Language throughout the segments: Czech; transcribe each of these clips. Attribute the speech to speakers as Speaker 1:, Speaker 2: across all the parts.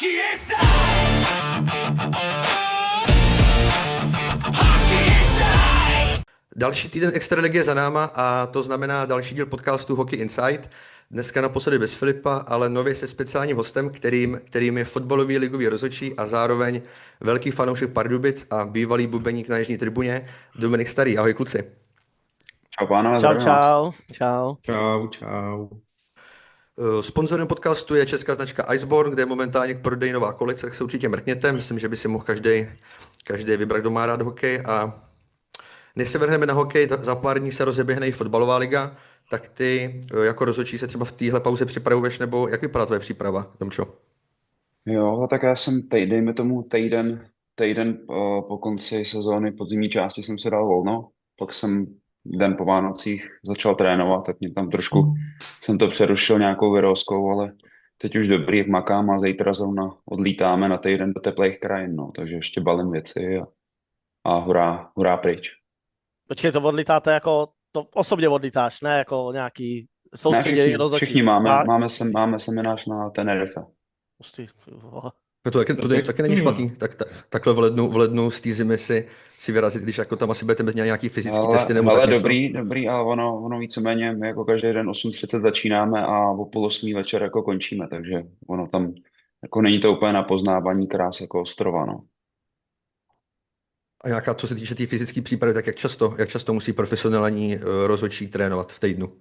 Speaker 1: Hockey inside! Hockey inside!
Speaker 2: Další týden Extraligy je za náma a to znamená další díl podcastu Hockey Inside. Dneska naposledy bez Filipa, ale nově se speciálním hostem, kterým je fotbalový ligový rozhodčí a zároveň velký fanoušek Pardubic a bývalý bubeník na jižní tribuně Dominik Starý. Ahoj kluci.
Speaker 3: Čau pánové,
Speaker 4: Čau,
Speaker 3: zdravím vás.
Speaker 4: čau.
Speaker 5: Čau.
Speaker 2: Sponzorem podcastu je česká značka Iceborne, kde je momentálně k prodeji nová kolekce, tak se určitě mrkněte. Myslím, že by si mohl každý vybrat, kdo má rád hokej. A než se vrhneme na hokej, za pár dní se rozeběhne i fotbalová liga, tak ty jako rozhodčí se třeba v téhle pauze připravuješ, nebo jak vypadá tvoje příprava, Tomčo?
Speaker 3: Jo, tak já jsem, dejme tomu týden po konci sezóny podzimní části jsem si dal volno, pak jsem den po Vánocích začal trénovat, tak mě tam trošku, jsem to přerušil nějakou virózkou, ale teď už dobrý, jak makám a zítra zrovna odlítáme na týden do teplých krajin, no, takže ještě balím věci a hurá pryč.
Speaker 4: Počkej, to odlítáte jako, to osobně odlítáš, ne jako nějaký
Speaker 3: Ne,
Speaker 4: soustředěný rozhodčí.
Speaker 3: všichni máme seminář na Tenerife.
Speaker 4: Pustý,
Speaker 2: To taky není špatný. Takhle v lednu z té zimy si vyrazit, když jako tam asi budete mít nějaký fyzický testy nebo
Speaker 3: ale
Speaker 2: tak něco.
Speaker 3: dobrý, ale ono víceméně, my jako každý den 8:30 začínáme a o 7:30 večer jako končíme, takže ono tam, jako není to úplně na poznávání krás jako ostrova, no.
Speaker 2: A nějaká, co se týče té fyzické přípravy, tak jak často musí profesionální rozhodčí trénovat v týdnu?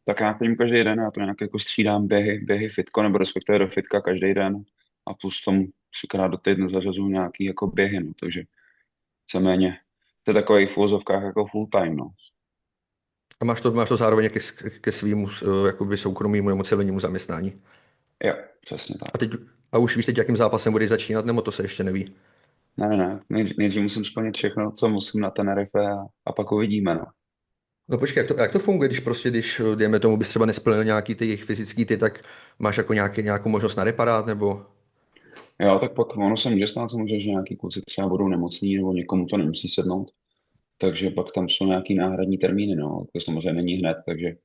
Speaker 3: Tak já chodím každý den, já to nějak jako střídám běhy fitko, nebo respektive do fitka každý den a plus tomu 3krát do týdne zařazuju nějaký jako běhy, no, takže víceméně to je takový v uvozovkách jako full time, no.
Speaker 2: A máš to zároveň ke svýmu jakoby soukromému nebo civilnímu zaměstnání.
Speaker 3: Jo, přesně tak.
Speaker 2: A už víš teď, jakým zápasem budeš začínat, nebo to se ještě neví?
Speaker 3: Ne, nejdřív musím splnit všechno, co musím na Tenerife a pak uvidíme, no.
Speaker 2: No počkej, jak to funguje, když dejme tomu, bys třeba nesplnil nějaký ty jejich fyzický tak máš jako nějakou možnost na reparát, nebo...
Speaker 3: Jo, tak pak ono se může stát, samozřejmě, že nějaký kluci třeba budou nemocní nebo někomu to nemusí sednout, takže pak tam jsou nějaký náhradní termíny, no, to samozřejmě není hned, takže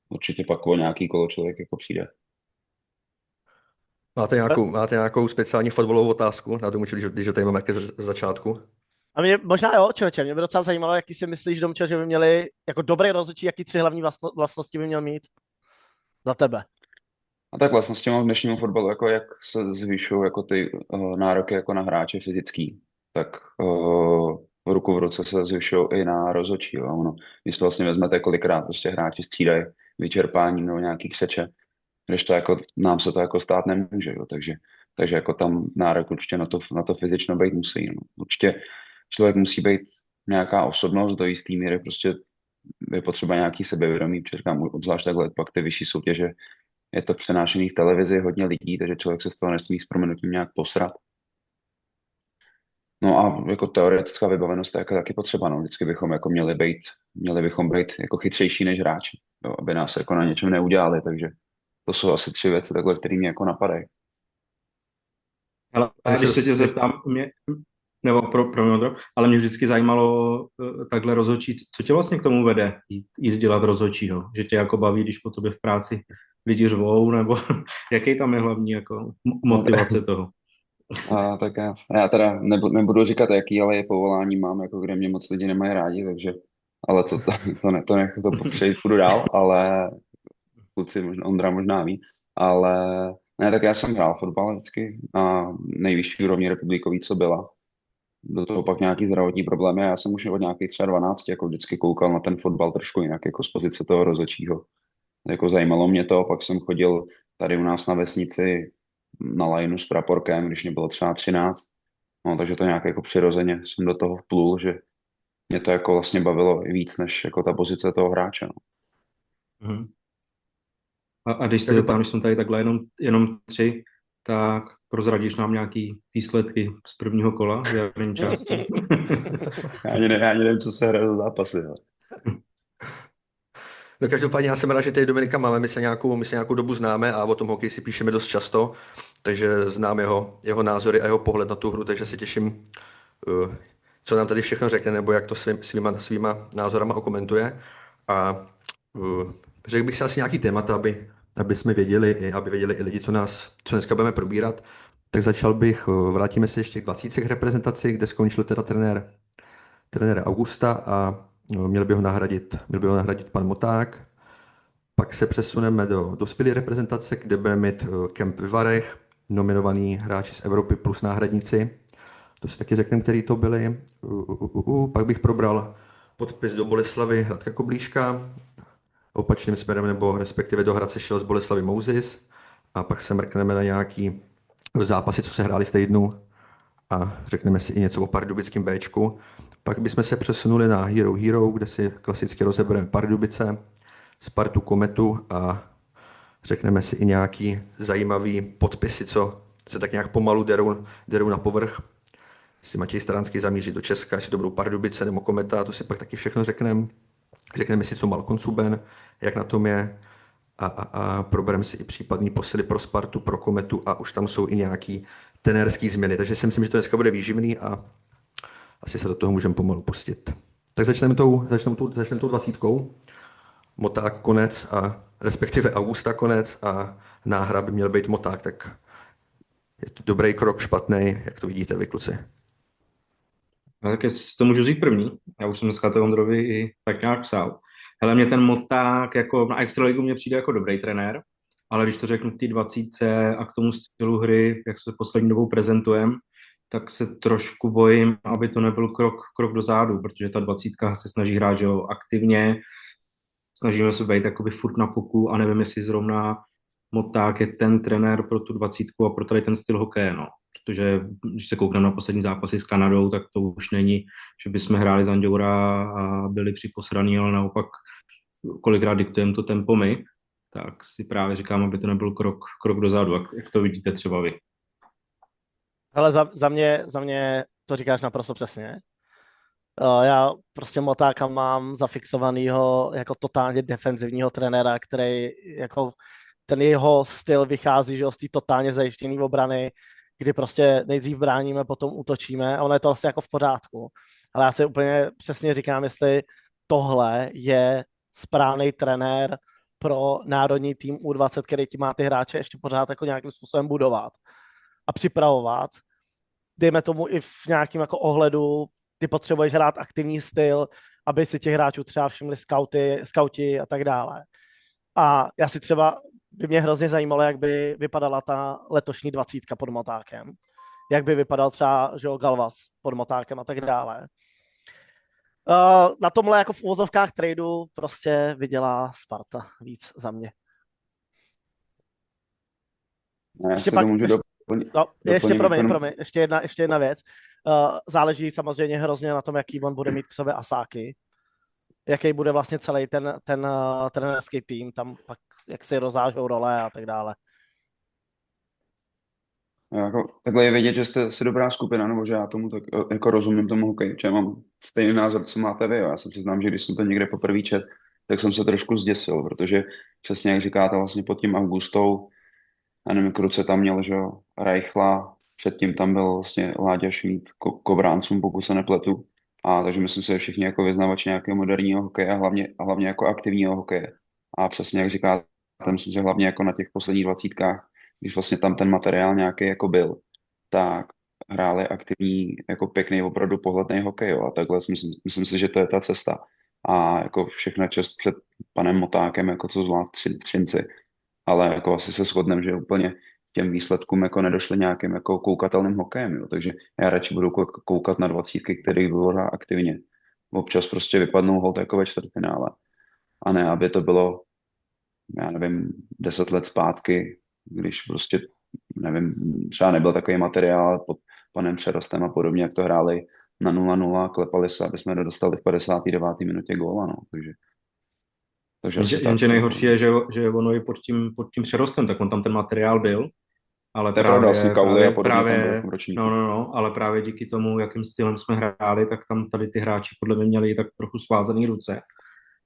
Speaker 3: určitě pak o nějaký kolo člověk jako přijde.
Speaker 2: Máte nějakou speciální fotbalovou otázku na tomu, když ho tady máme z začátku?
Speaker 4: A mě možná jo, člověče, mě by docela zajímalo, jaký si myslíš, Domčo, že by měli jako dobrý rozhodčí, jaký 3 hlavní vlastnosti by měl mít za tebe.
Speaker 3: A tak vlastně s těma v dnešním fotbalu, jako jak se zvyšují jako ty nároky jako na hráče fyzický, tak ruku v ruce se zvyšují i na rozhodčí. Jo. Ono, když to vlastně vezmete, kolikrát prostě hráči střídají vyčerpání nebo nějaký křeče, když to jako, nám se to jako stát nemůže, jo. Takže jako tam nárok určitě na to fyzično být musí. No. Určitě člověk musí být nějaká osobnost do jistý míry, prostě je potřeba nějaký sebevědomí, protože říkám, obzvlášť takhle, pak ty vyšší soutěže, je to přenášený v televizi, hodně lidí, takže člověk se z toho nesmí s prominutím nějak posrat. No a jako teoretická vybavenost je jako taky potřeba, no. Vždycky bychom jako měli bychom být jako chytřejší než hráči, jo, aby nás jako na něčem neudělali, takže to jsou asi 3 věci takhle, které mě jako napadají.
Speaker 5: Ale když se tě zeptám, ale mě vždycky zajímalo takhle rozhodčí, co tě vlastně k tomu vede jít dělat rozhodčího? Že tě jako baví, když po tobě v práci lidi řvou, nebo jaký tam je hlavní jako motivace toho?
Speaker 3: Tak já teda nebudu říkat jaký, ale je povolání mám, jako kde mě moc lidi nemají rádi, takže, ale to nech to popřejít, půjdu dál, ale kluci, Ondra možná ví, ale ne, tak já jsem hrál fotbal vždycky na nejvyšší úrovni republikový, co byla. Do toho pak nějaký zdravotní problémy. Já jsem už od nějakých třeba 12 jako vždycky koukal na ten fotbal trošku jinak, jako z pozice toho rozhodčího. Jako zajímalo mě to, pak jsem chodil tady u nás na vesnici na lajnu s praporkem, když mě bylo třeba 13. No, takže to nějak jako přirozeně jsem do toho vplul, že mě to jako vlastně bavilo i víc, než jako ta pozice toho hráče. No.
Speaker 5: Mhm. A když se zeptám, když jsem tady takhle jenom 3, tak prozradíš nám nějaký výsledky z prvního kola v jarní části?
Speaker 3: Já ani nevím, co se hraje za zápasy. Ale.
Speaker 2: No každopádně já jsem rád, že tady Dominika máme, my se nějakou dobu známe a o tom hokeji si píšeme dost často, takže znám jeho názory a jeho pohled na tu hru, takže se těším, co nám tady všechno řekne, nebo jak to svýma názorama okomentuje. A řekl bych si asi nějaký témata, aby aby věděli i lidi, co dneska budeme probírat, tak začal bych, vrátíme se ještě k 20 reprezentaci, kde skončil teda trenér Augusta a měl by ho nahradit pan Moták. Pak se přesuneme do dospělé reprezentace, kde budeme mít kemp v Varech, nominovaný hráči z Evropy plus náhradníci. To si taky řekneme, který to byli. Pak bych probral podpis do Boleslavy Hradka Koblížka, opačným směrem, nebo respektive do Hradce šel z Boleslavy Mousis. A pak se mrkneme na nějaký zápasy, co se hráli v týdnu a řekneme si i něco o pardubickém Bčku. Pak bychom se přesunuli na Hero, kde si klasicky rozebereme Pardubice, Spartu, Kometu a řekneme si i nějaký zajímavý podpisy, co se tak nějak pomalu derou na povrch. Jestli Matěj Staranský zamíří do Česka, jestli to budou Pardubice nebo Kometa, to si pak taky všechno řekneme. Řekneme si, co Malcolm Cuben, jak na tom je a probereme si i případný posily pro Spartu, pro Kometu a už tam jsou i nějaký trenérský změny. Takže si myslím, že to dneska bude výživný a asi se do toho můžeme pomalu pustit. Tak začneme tou 20. Moták konec a respektive Augusta konec a náhra by měl být Moták, tak je to dobrý krok, špatný, jak to vidíte vy, kluci.
Speaker 5: No, tak jestli to můžu říct první. Já už jsem dneska to Ondrovi i tak nějak psal. Hele, mě ten Moták jako na Extraligu mě přijde jako dobrý trenér, ale když to řeknu k té 20 a k tomu stylu hry, jak se poslední dobou prezentujeme, tak se trošku bojím, aby to nebyl krok dozadu, protože ta 20 se snaží hrát, že jo, aktivně, snažíme se být jakoby furt na puku a nevím, jestli zrovna Moták je ten trenér pro tu 20 a pro tady ten styl hokeje, no. Protože když se koukneme na poslední zápasy s Kanadou, tak to už není, že bychom hráli za Anděura a byli připosraný, ale naopak kolikrát diktujeme to tempo my, tak si právě říkám, aby to nebyl krok dozadu. Jak to vidíte třeba vy?
Speaker 4: Ale za mě to říkáš naprosto přesně. Já prostě Motáka mám zafixovanýho jako totálně defenzivního trenéra, který jako ten jeho styl vychází, že z té totálně zajištěné obrany, kdy prostě nejdřív bráníme, potom útočíme a ono je to vlastně jako v pořádku. Ale já si úplně přesně říkám, jestli tohle je správný trenér pro národní tým U20, který ti má ty hráče ještě pořád jako nějakým způsobem budovat a připravovat. Dejme tomu i v nějakém jako ohledu, ty potřebuješ hrát aktivní styl, aby si těch hráčů třeba všimli skauti a tak dále. A já si třeba, by mě hrozně zajímalo, jak by vypadala ta letošní 20 pod Motákem. Jak by vypadal třeba, že jo, Galvas pod Motákem a tak dále. Na tomhle jako v úvozovkách tradu prostě vydělá Sparta víc za mě.
Speaker 3: No, já se to můžu doplnit.
Speaker 4: No, ještě promiň, ještě jedna věc. Záleží samozřejmě hrozně na tom, jaký on bude mít k sobě asáky. Jaký bude vlastně celý ten trenérský tým, tam pak jak si rozážou role a tak dále.
Speaker 3: Jako, takhle je vidět, že jste si dobrá skupina, nebo že já tomu tak jako rozumím tomu hokeji, že mám stejný názor, co máte vy. Jo. Já se přiznám, že když jsem to někde poprvé čet, tak jsem se trošku zděsil, protože přesně jak říkáte, vlastně pod tím Augustou, já nevím, Kruce tam měl, že jo, Reichla, předtím tam byl vlastně Láďa Šmíd, Kobráncům, pokud se nepletu. A takže myslím si, že všichni jako vyznavači nějakého moderního hokeje a hlavně jako aktivního hokeje. A přesně jak říkáte, myslím, že hlavně jako na těch posledních 20, když vlastně tam ten materiál nějaký jako byl, tak hráli aktivní, jako pěkný, opravdu pohledný hokej, jo. A takhle myslím si, že to je ta cesta. A jako všechna čest před panem Motákem, jako co zvlád Třinci. Ale jako asi se shodneme, že úplně těm výsledkům jako nedošly nějakým jako koukatelným hokejem, jo. Takže já radši budu koukat na 20, který budou aktivně. Občas prostě vypadnou holt jako ve čtvrtfinále. A ne, aby to bylo, já nevím, 10 let zpátky, když prostě, nevím, třeba nebyl takový materiál pod panem Přerostem a podobně, jak to hráli na 0-0, klepali se, aby jsme dostali v 59. minutě góla, no, takže
Speaker 5: Jenže nejhorší je, že ono i pod tím Přerostem, tak on tam ten materiál byl, ale
Speaker 3: to je pravda, asi Kauly a podobně
Speaker 5: ale právě díky tomu, jakým stylem jsme hráli, tak tam tady ty hráči podle mě měli tak trochu svázaný ruce.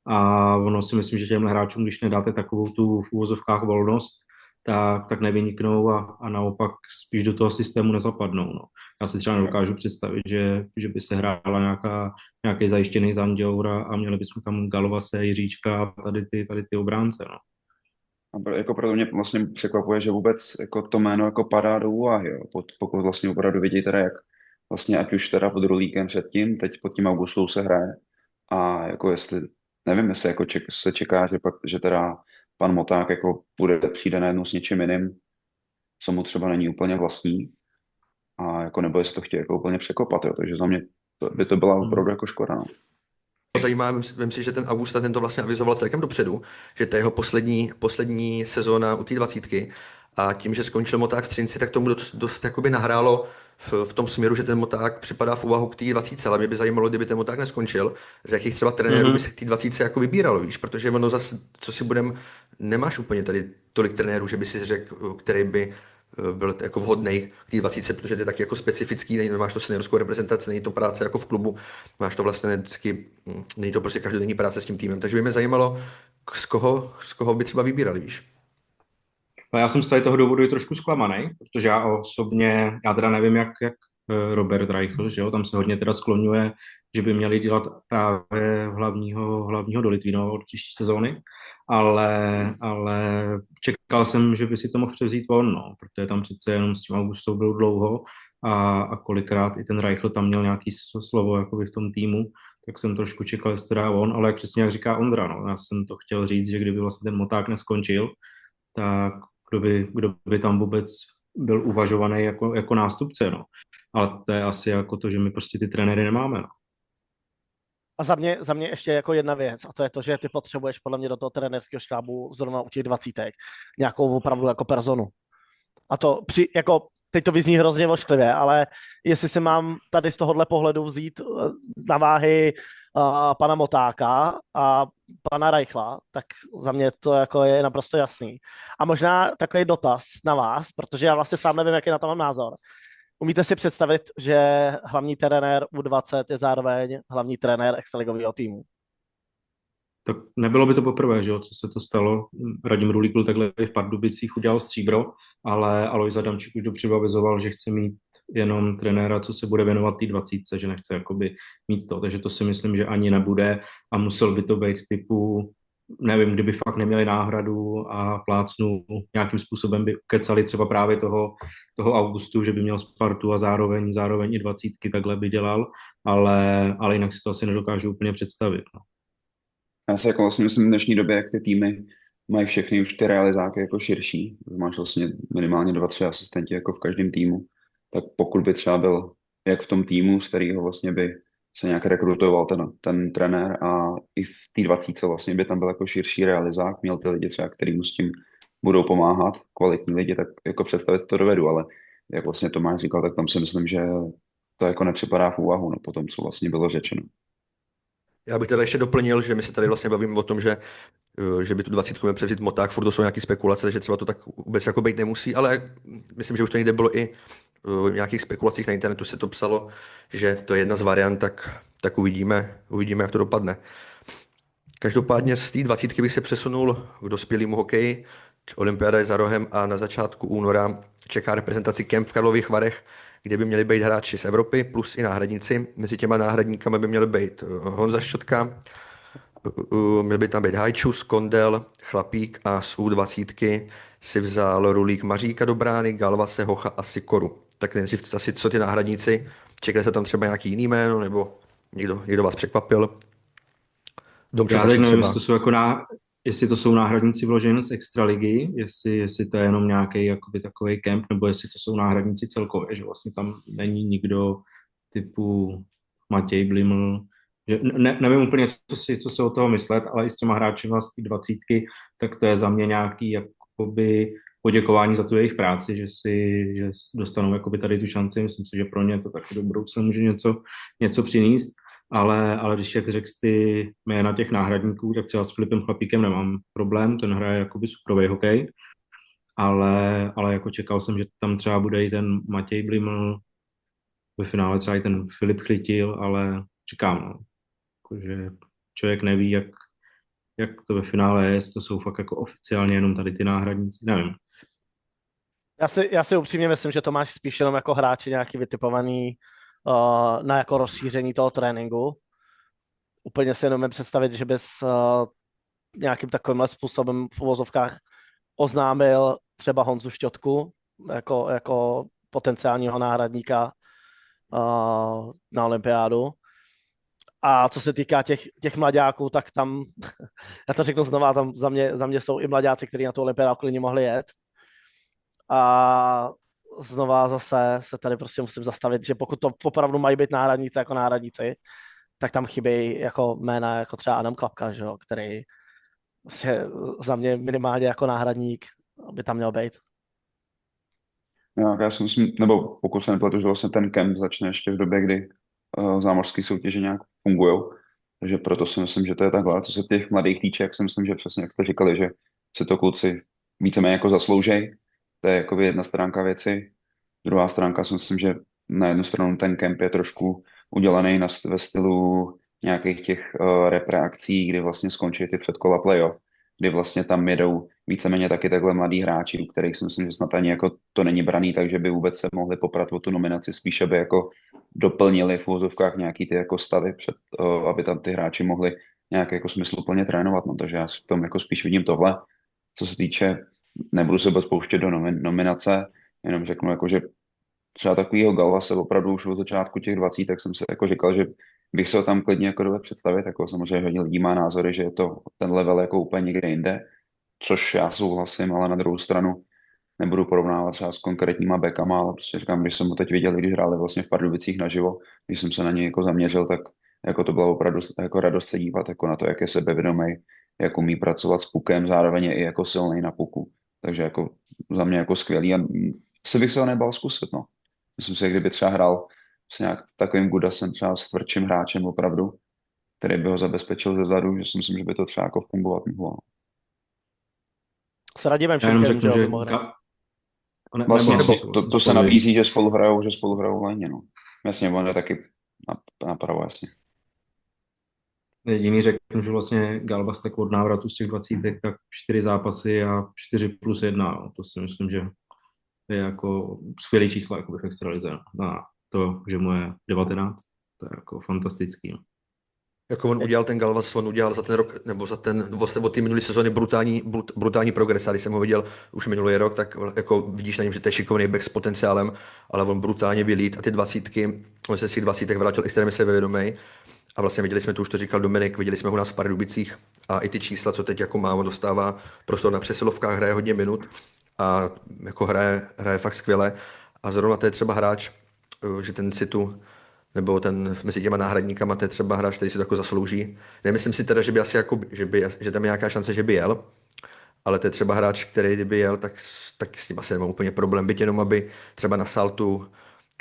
Speaker 5: A ono si myslím, že těm hráčům, když nedáte takovou tu v úvozovkách volnost, tak nevyniknou a naopak spíš do toho systému nezapadnou. No. Já si třeba nedokážu představit, že by se hrála nějaký zajištěný Zanděur a měli bychom tam Galvase, Jiříčka a tady ty obránce. No.
Speaker 3: Jako proto mě vlastně překvapuje, že vůbec jako to jméno jako padá do úvahy, jo. Pokud vlastně opravdu vidí teda, jak vlastně ať už teda pod Rulíkem předtím, teď pod tím Augustou se hraje a jako jestli, nevím, jestli jako se čeká, že pak, že teda pan Moták jako přijde najednou s něčím jiným, co mu třeba není úplně vlastní a jako nebo jestli to chtějí jako úplně překopat, jo. Takže za mě by to byla opravdu jako škoda, no.
Speaker 2: Zajímá, vím si, že ten Augusta ten to vlastně avizoval celkem dopředu, že to je jeho poslední sezóna u té 20. A tím, že skončil Moták v Třinci, tak tomu dost jakoby nahrálo v tom směru, že ten Moták připadá v úvahu k té 20. Ale mě by zajímalo, kdyby ten Moták neskončil, z jakých třeba trenérů by se k té 20. jako vybíralo, víš, protože ono zase, co si budem, nemáš úplně tady tolik trenérů, že by si řekl, který by byl jako vhodný k té 20, protože to je taky jako specifický, nemáš to seniorskou reprezentaci, není to práce jako v klubu, máš to vlastně vždycky, není to prostě každodenní práce s tím týmem, takže by mě zajímalo, z koho by třeba vybírali, víš.
Speaker 5: Ale já jsem z tady toho důvodu i trošku zklamaný, protože já osobně, já teda nevím, jak Robert Reichl, že jo, tam se hodně teda skloňuje, že by měli dělat právě hlavního do Litvínova od příští sezóny, ale čekal jsem, že by si to mohl převzít on, no, protože tam přece jenom s tím Augustou byl dlouho a kolikrát i ten Reichl tam měl nějaký slovo jakoby v tom týmu, tak jsem trošku čekal, jestli to dá on, ale přesně jak říká Ondra, no, já jsem to chtěl říct, že kdyby vlastně ten Moták neskončil, tak kdo by tam vůbec byl uvažovaný jako nástupce, no. Ale to je asi jako to, že my prostě ty trenéry nemáme, no.
Speaker 4: A za mě ještě jako jedna věc, a to je to, že ty potřebuješ podle mě do toho trenérského štábu zrovna u těch 20 nějakou opravdu jako personu. A to jako teď to vyzní hrozně vošklivě, ale jestli si mám tady z tohohle pohledu vzít na váhy pana Motáka a pana Reichla, tak za mě to jako je naprosto jasný. A možná takový dotaz na vás, protože já vlastně sám nevím, jaký na to mám názor. Umíte si představit, že hlavní trenér U20 je zároveň hlavní trenér extraligového týmu?
Speaker 5: Tak nebylo by to poprvé, že jo, co se to stalo. Radim Rulík byl takhle v Pardubicích, udělal stříbro, ale Alojz Adamčík už dopředu avizoval, že chce mít jenom trenéra, co se bude věnovat té 20, že nechce jakoby mít to, takže to si myslím, že ani nebude a musel by to být typu, nevím, kdyby fakt neměli náhradu a plácnu nějakým způsobem by ukecali třeba právě toho Augustu, že by měl Spartu a zároveň i 20 takhle by dělal, ale jinak si to asi nedokážu úplně představit. No.
Speaker 3: Já si jako vlastně myslím v dnešní době, jak ty týmy mají všechny už ty realizáky jako širší, máš vlastně minimálně 2-3 asistenti jako v každém týmu, tak pokud by třeba byl jak v tom týmu, z kterého vlastně by se nějak rekrutoval ten trenér a i v té 20 vlastně by tam byl jako širší realizák, měl ty lidi třeba, který mu s tím budou pomáhat, kvalitní lidi, tak jako představit to dovedu, ale jak vlastně Tomáš říkal, tak tam si myslím, že to jako nepřipadá v úvahu, no potom, co vlastně bylo řečeno.
Speaker 2: Já bych teda ještě doplnil, že my se tady vlastně bavíme o tom, že by tu 20 měl převzít Moták, furt to jsou nějaké spekulace, že třeba to tak vůbec jako být nemusí, ale myslím, že už to někde bylo i v nějakých spekulacích na internetu se to psalo, že to je jedna z variant, tak uvidíme, jak to dopadne. Každopádně z té 20 bych se přesunul k dospělému hokeji. Olympiáda je za rohem a na začátku února čeká reprezentaci kemp v Karlových Varech, kde by měli být hráči z Evropy plus i náhradníci. Mezi těma náhradníkama by měl být Honza Šťotka, měl by tam být Hajčus, Kondel, Chlapík a z U20 si vzal Rulík Maříka do brány, Galvase, Hocha a Sikoru. Tak nejdřív asi co ty náhradníci, čekali se tam třeba nějaký jiný jméno, nebo někdo vás překvapil?
Speaker 5: Já teď nevím, jestli to jsou náhradníci vloženi z extraligy, jestli to je jenom nějaký jakoby takový kemp, nebo jestli to jsou náhradníci celkově, že vlastně tam není nikdo typu Matěj Bliml, že nevím úplně, co se o toho myslet, ale i s těma hráči z té 20, tak to je za mě nějaký jakoby poděkování za tu jejich práci, že dostanou jakoby tady tu šanci, myslím si, že pro ně to taky do budoucna může něco přinést. Ale když jak řekl ty jména těch náhradníků, tak třeba s Filipem Chlapíkem nemám problém, ten hraje jakoby suprovej hokej, ale jako čekal jsem, že tam třeba bude i ten Matěj Bliml, ve finále třeba i ten Filip Chytil, ale čekám, no. Jakože člověk neví, jak to ve finále je, to jsou fakt jako oficiálně jenom tady ty náhradníci, nevím.
Speaker 4: Já si upřímně myslím, že to máš spíš jenom jako hráči nějaký vytipovaný na jako rozšíření toho tréninku. Úplně si jenom představit, že bys nějakým takovýmhle způsobem v uvozovkách oznámil třeba Honzu Šťotku jako potenciálního náhradníka na olympiádu. A co se týká těch mlaďáků, tak tam, já to řeknu znova, tam za mě jsou i mlaďáci, kteří na tu olympiádu klidně mohli jet. A znova zase se tady prostě musím zastavit, že pokud to opravdu mají být náhradníci jako náhradníci, tak tam chybějí jako jména jako třeba Adam Klapka, že jo, který se za mě minimálně jako náhradník by tam měl být.
Speaker 3: Já si myslím, nebo pokud se nepletu, že vlastně ten kemp začne ještě v době, kdy zámořské soutěže nějak fungují. Takže proto si myslím, že to je takhle. Co se těch mladých týče, jak si myslím, že přesně jak jste říkali, že si to kluci víceméně jako zasloužej. To je jako jedna stránka věci. Druhá stránka si myslím, že na jednu stranu ten kemp je trošku udělaný ve stylu nějakých těch repre akcí, kdy vlastně skončí ty předkola playoff, kdy vlastně tam jedou víceméně taky takhle mladí hráči, u kterých si myslím, že snad ani jako to není braný, takže by vůbec se mohli poprat o tu nominaci, spíš aby jako doplnili v úvozovkách nějaký ty jako stavy, aby tam ty hráči mohli nějak jako smysluplně trénovat. No, takže já v tom jako spíš vidím tohle. Co se týče, nebudu se pouštět do nominace, jenom řeknu, jako, že třeba takovýho Galva se opravdu už od začátku těch 20, tak jsem se jako říkal, že bych se ho tam klidně jako dovedl představit, jako samozřejmě hodně lidí má názory, že je to ten level jako úplně někde jinde, což já souhlasím, ale na druhou stranu nebudu porovnávat třeba s konkrétníma backama, ale prostě říkám, když jsem ho teď viděl, když hráli vlastně v Pardubicích naživo, když jsem se na něj jako zaměřil, tak jako to bylo opravdu jako radost se dívat jako na to, jak je sebevědomý, jak umí pracovat s pukem, zároveň je i jako silný na puku. Takže jako za mě jako skvělý a si bych se ho nebal zkusit, no. Myslím si, že kdyby třeba hrál s nějak takovým Gudasem, třeba s tvrdším hráčem opravdu, který by ho zabezpečil ze zadu, že si myslím, že by to třeba jako fungovat mohlo.
Speaker 4: S Radimem
Speaker 5: Já jenom
Speaker 4: Šimkem,
Speaker 5: řeknu,
Speaker 4: že
Speaker 5: že
Speaker 4: jo, by mohl hrát.
Speaker 3: Vlastně
Speaker 5: nebo
Speaker 3: to se nabízí, že spolu hrajou léně, no. Jasně, on je taky napravo, jasně.
Speaker 5: Jediný řeknu, že vlastně Galvas tak od návratu z těch 20, tak 4 zápasy a 4+1. No. To si myslím, že je jako skvělý číslo jako v extralize. A to, že mu je 19, to je jako fantastický. No.
Speaker 2: Jako on udělal ten Galvas, on udělal za ten rok, nebo za ten, od té minulé sezóny brutální progres. A když jsem ho viděl už minulý rok, tak jako vidíš na něm, že to je šikovný back s potenciálem, ale on brutálně vylít a ty 20, on se z těch 20 vrátil extrémně sebevědomý. A vlastně viděli jsme, to už to říkal Dominik, viděli jsme ho u nás v Pardubicích a i ty čísla, co teď jako má, on dostává prostor na přesilovkách, hraje hodně minut a jako hraje fakt skvěle. A zrovna to je třeba hráč, že ten situ, nebo ten mezi těma náhradníkama, to je třeba hráč, který si to jako zaslouží. Nemyslím si teda, že by asi jako, že tam je nějaká šance, že by jel, ale to je třeba hráč, který kdyby jel, tak s tím asi nemám úplně problém, byť jenom aby třeba nasál tu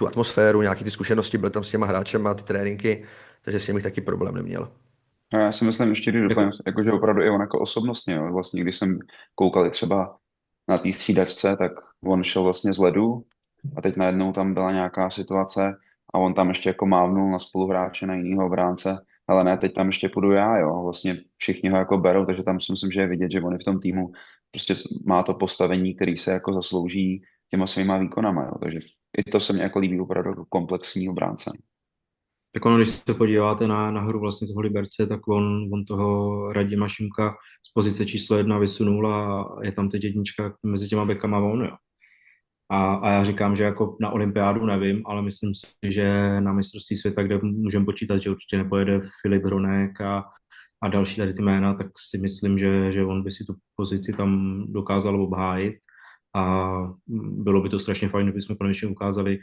Speaker 2: atmosféru, nějaký ty zkušenosti, byl tam s těma hráčema, ty tréninky, takže s tím bych taky problém neměl.
Speaker 3: A já si myslím ještě, když doplním, jako, že opravdu i on jako osobnostně, jo. Vlastně když jsem koukal třeba na té střídačce, tak on šel vlastně z ledu a teď najednou tam byla nějaká situace a on tam ještě jako mávnul na spoluhráče, na jinýho obránce, ale ne, teď tam ještě půjdu já, jo, vlastně všichni ho jako berou, takže tam si myslím, že je vidět, že on je v tom týmu prostě má to postavení, který se jako zaslouží těma svýma výkonama, jo, takže i to se mně jako líbí opravdu jako komplexní obránce.
Speaker 5: Tak ono, když se podíváte na hru vlastně toho Liberce, tak on toho Radima Šimka z pozice číslo 1 vysunul a je tam teď jednička mezi těma bekama on, jo. A já říkám, že jako na olympiádu nevím, ale myslím si, že na mistrovství světa, kde můžeme počítat, že určitě nepojede Filip Hronek a další tady ty jména, tak si myslím, že on by si tu pozici tam dokázal obhájit a bylo by to strašně fajn, kdybychom konečně ukázali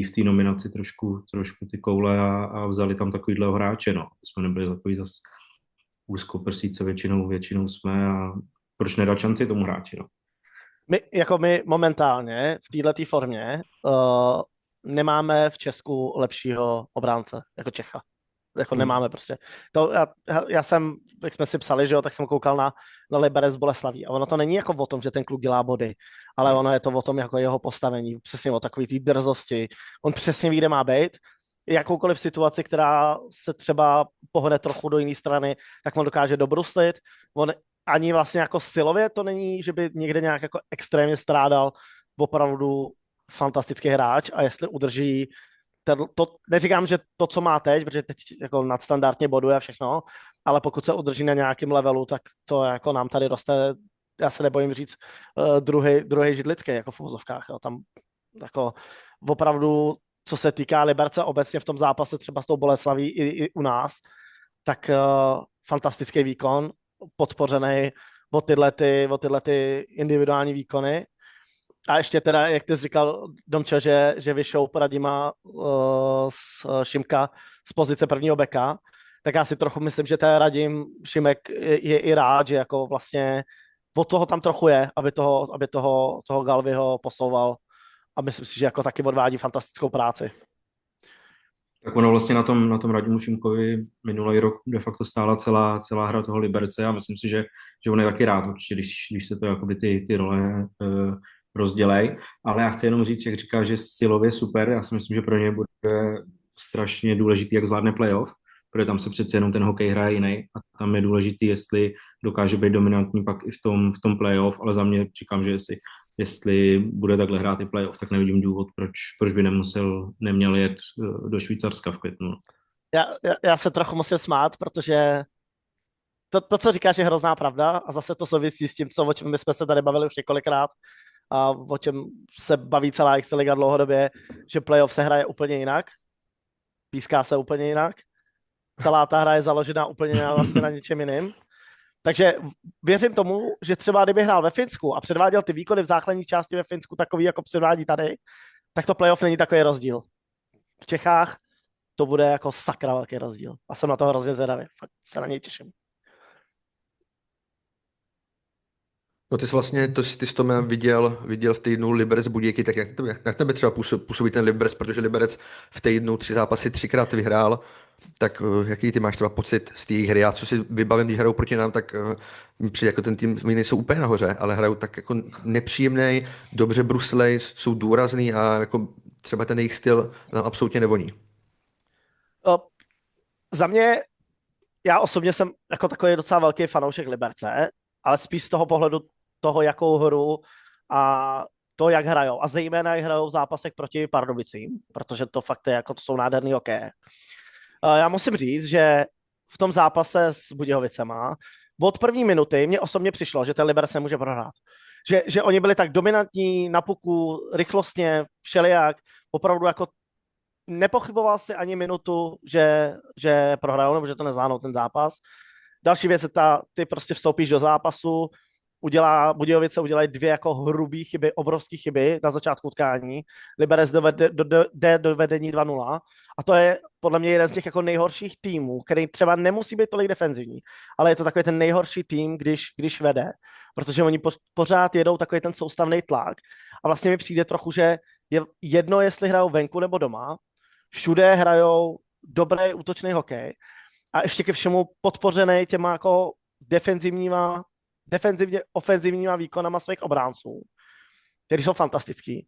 Speaker 5: v té nominaci trošku ty koule a vzali tam takovýhle hráče, no. Jsme nebyli takový zas úzkoprsíce, většinou jsme a proč nedat šanci tomu hráči, no.
Speaker 4: My momentálně v této formě nemáme v Česku lepšího obránce jako Čecha. Jako nemáme prostě. To, já jsem, jak jsme si psali, že jo, tak jsem koukal na Liberec Boleslaví a ono to není jako o tom, že ten kluk dělá body, ale ono je to o tom jako jeho postavení, přesně o takový té drzosti. On přesně ví, kde má být. Jakoukoliv situaci, která se třeba pohne trochu do jiné strany, tak on dokáže dobruslit. On ani vlastně jako silově to není, že by někde nějak jako extrémně strádal, opravdu fantastický hráč a jestli udrží to neříkám, že to, co má teď, protože teď jako nadstandardně boduje všechno, ale pokud se udrží na nějakém levelu, tak to jako nám tady roste já se nebojím říct, druhý židlický, jako v uvozovkách. Jo. Tam jako opravdu, co se týká Liberce obecně v tom zápase třeba s tou Boleslaví i u nás, tak fantastický výkon, podpořený o tyhle ty individuální výkony. A ještě teda, jak ty jsi říkal, Domčo, že vyšel Radima z Šimka z pozice prvního beka, tak já si trochu myslím, že ten Radim Šimek je i rád, že jako vlastně od toho tam trochu je, aby toho Galviho posouval a myslím si, že jako taky odvádí fantastickou práci.
Speaker 5: Tak ono vlastně na tom Radimu Šimkovi minulý rok de facto stála celá hra toho Liberce a myslím si, že on je taky rád určitě, když se to jakoby ty role rozdělej. Ale já chci jenom říct, jak říká, že silově super, já si myslím, že pro ně bude strašně důležitý, jak zvládne playoff, protože tam se přece jenom ten hokej hraje jiný a tam je důležitý, jestli dokáže být dominantní pak i v tom playoff, ale za mě říkám, že jestli bude takhle hrát i playoff, tak nevidím důvod, proč by neměl jet do Švýcarska v květnu.
Speaker 4: Já se trochu musím smát, protože to, co říkáš, je hrozná pravda a zase to souvisí s tím, o čem my jsme se tady bavili už několikrát a o čem se baví celá Extraliga dlouhodobě, že playoff se hraje úplně jinak, píská se úplně jinak, celá ta hra je založena úplně vlastně na něčem jiným. Takže věřím tomu, že třeba kdyby hrál ve Finsku a předváděl ty výkony v základní části ve Finsku takový, jako předvádí tady, tak to playoff není takový rozdíl. V Čechách to bude jako sakra velký rozdíl. A jsem na to hrozně zvědavý. Fakt se na něj těším.
Speaker 2: No ty jsi vlastně, ty jsi to viděl v týdnu Liberec Budějky, tak jak tebe třeba působí ten Liberec, protože Liberec v týdnu 3 zápasy 3krát vyhrál, tak jaký ty máš třeba pocit z té hry? Já co si vybavím, když hrajou proti nám, tak mi přijde jako ten tým, my nejsou úplně nahoře, ale hrajou tak jako nepříjemnej, dobře bruslej, jsou důrazný a jako třeba ten jejich styl nám absolutně nevoní.
Speaker 4: Za mě, já osobně jsem jako takový docela velký fanoušek Liberce, ale spíš z toho pohledu toho, jakou hru a to, jak hrajou. A zejména, jak hrajou v zápasech proti Pardubicím, protože to fakt je, jako to jsou nádherný hokej. Já musím říct, že v tom zápase s Budějovicema od první minuty mně osobně přišlo, že ten Liberec se může prohrát. Že oni byli tak dominantní na puku, rychlostně, všelijak, opravdu jako nepochyboval si ani minutu, že prohrajou, nebo že to nezvládnou ten zápas. Další věc je ty prostě vstoupíš do zápasu, Budějovice udělají 2 jako hrubý chyby, obrovské chyby na začátku utkání. Liberec jde do vedení 2-0 a to je podle mě jeden z těch jako nejhorších týmů, který třeba nemusí být tolik defenzivní, ale je to takový ten nejhorší tým, když vede, protože oni pořád jedou takový ten soustavný tlak a vlastně mi přijde trochu, že je jedno, jestli hrajou venku nebo doma, všude hrajou dobrý útočný hokej a ještě ke všemu podpořený těma jako defenzivně ofenzivníma výkonama svých obránců, který jsou fantastický.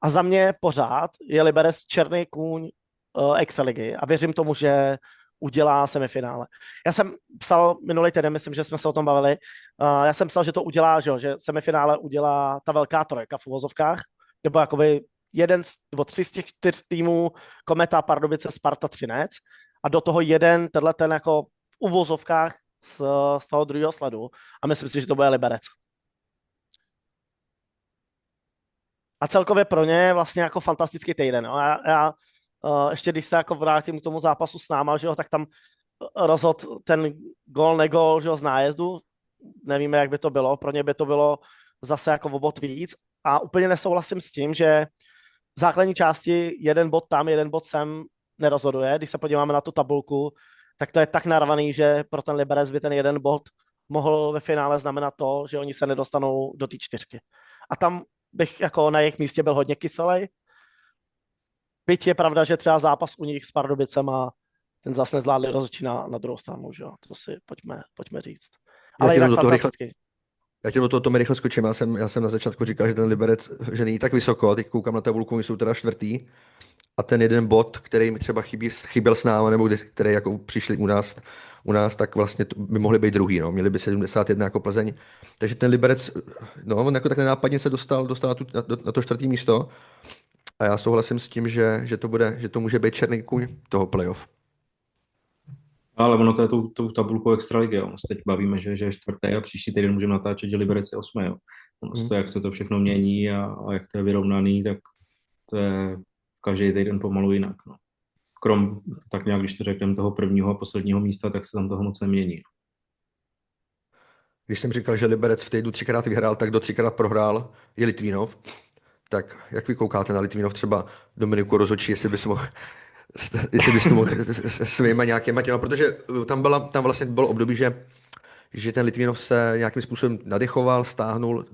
Speaker 4: A za mě pořád je Liberec černý kůň Extraligy a věřím tomu, že udělá semifinále. Já jsem psal minulý týden, myslím, že jsme se o tom bavili, já jsem psal, že to udělá, že semifinále udělá ta velká trojka v uvozovkách, nebo jakoby nebo 3 z těch 4 týmů Kometa, Pardubice, Sparta, Třinec a do toho jeden ten jako v uvozovkách z toho druhého sledu a myslím si, že to bude Liberec. A celkově pro ně je vlastně jako fantastický týden. No. Já ještě když se jako vrátím k tomu zápasu s náma, že jo, tak tam rozhodl ten negól, že jo, z nájezdu. Nevíme, jak by to bylo. Pro ně by to bylo zase jako o bod víc. A úplně nesouhlasím s tím, že v základní části jeden bod tam, jeden bod sem nerozhoduje. Když se podíváme na tu tabulku, tak to je tak narvaný, že pro ten Liberec by ten jeden bod mohl ve finále znamenat to, že oni se nedostanou do té 4. A tam bych jako na jejich místě byl hodně kyselej. Byť je pravda, že třeba zápas u nich s Pardubicem a ten zase nezvládli rozhodčí na druhou stranu, že jo. To si pojďme říct. Ale jinak fantasticky.
Speaker 2: Já tě do toho Tome rychle skočím. Já jsem na začátku říkal, že ten Liberec, že není tak vysoko, teď koukám na tabulku, oni jsou teda 4. A ten jeden bod, který mi třeba chyběl s náma, nebo který jako přišli u nás, tak vlastně by mohli být druhý, no. Měli by 71 jako Plzeň. Takže ten Liberec, no, on jako tak nenápadně se dostal na to 4. místo. A já souhlasím s tím, že to může být černý kůň toho playoff.
Speaker 5: Ale ono to je tou tabulkou extraligy, jo. Se teď bavíme, že je čtvrtý a příští týden můžeme natáčet, že Liberec je 8. Jo. Ono se to, jak se to všechno mění a jak to je vyrovnaný, tak to je každý týden pomalu jinak. No. Krom, tak nějak, když to řekneme, toho prvního a posledního místa, tak se tam toho moc nemění.
Speaker 2: Když jsem říkal, že Liberec v týdnu 3krát vyhrál, tak kdo 3krát prohrál je Litvínov. Tak jak vy koukáte na Litvínov, třeba Dominiku rozhodčí, jestli bys to mohl svýma nějakýma těma, protože tam vlastně bylo období, že ten Litvínov se nějakým způsobem nadechoval, stáhnul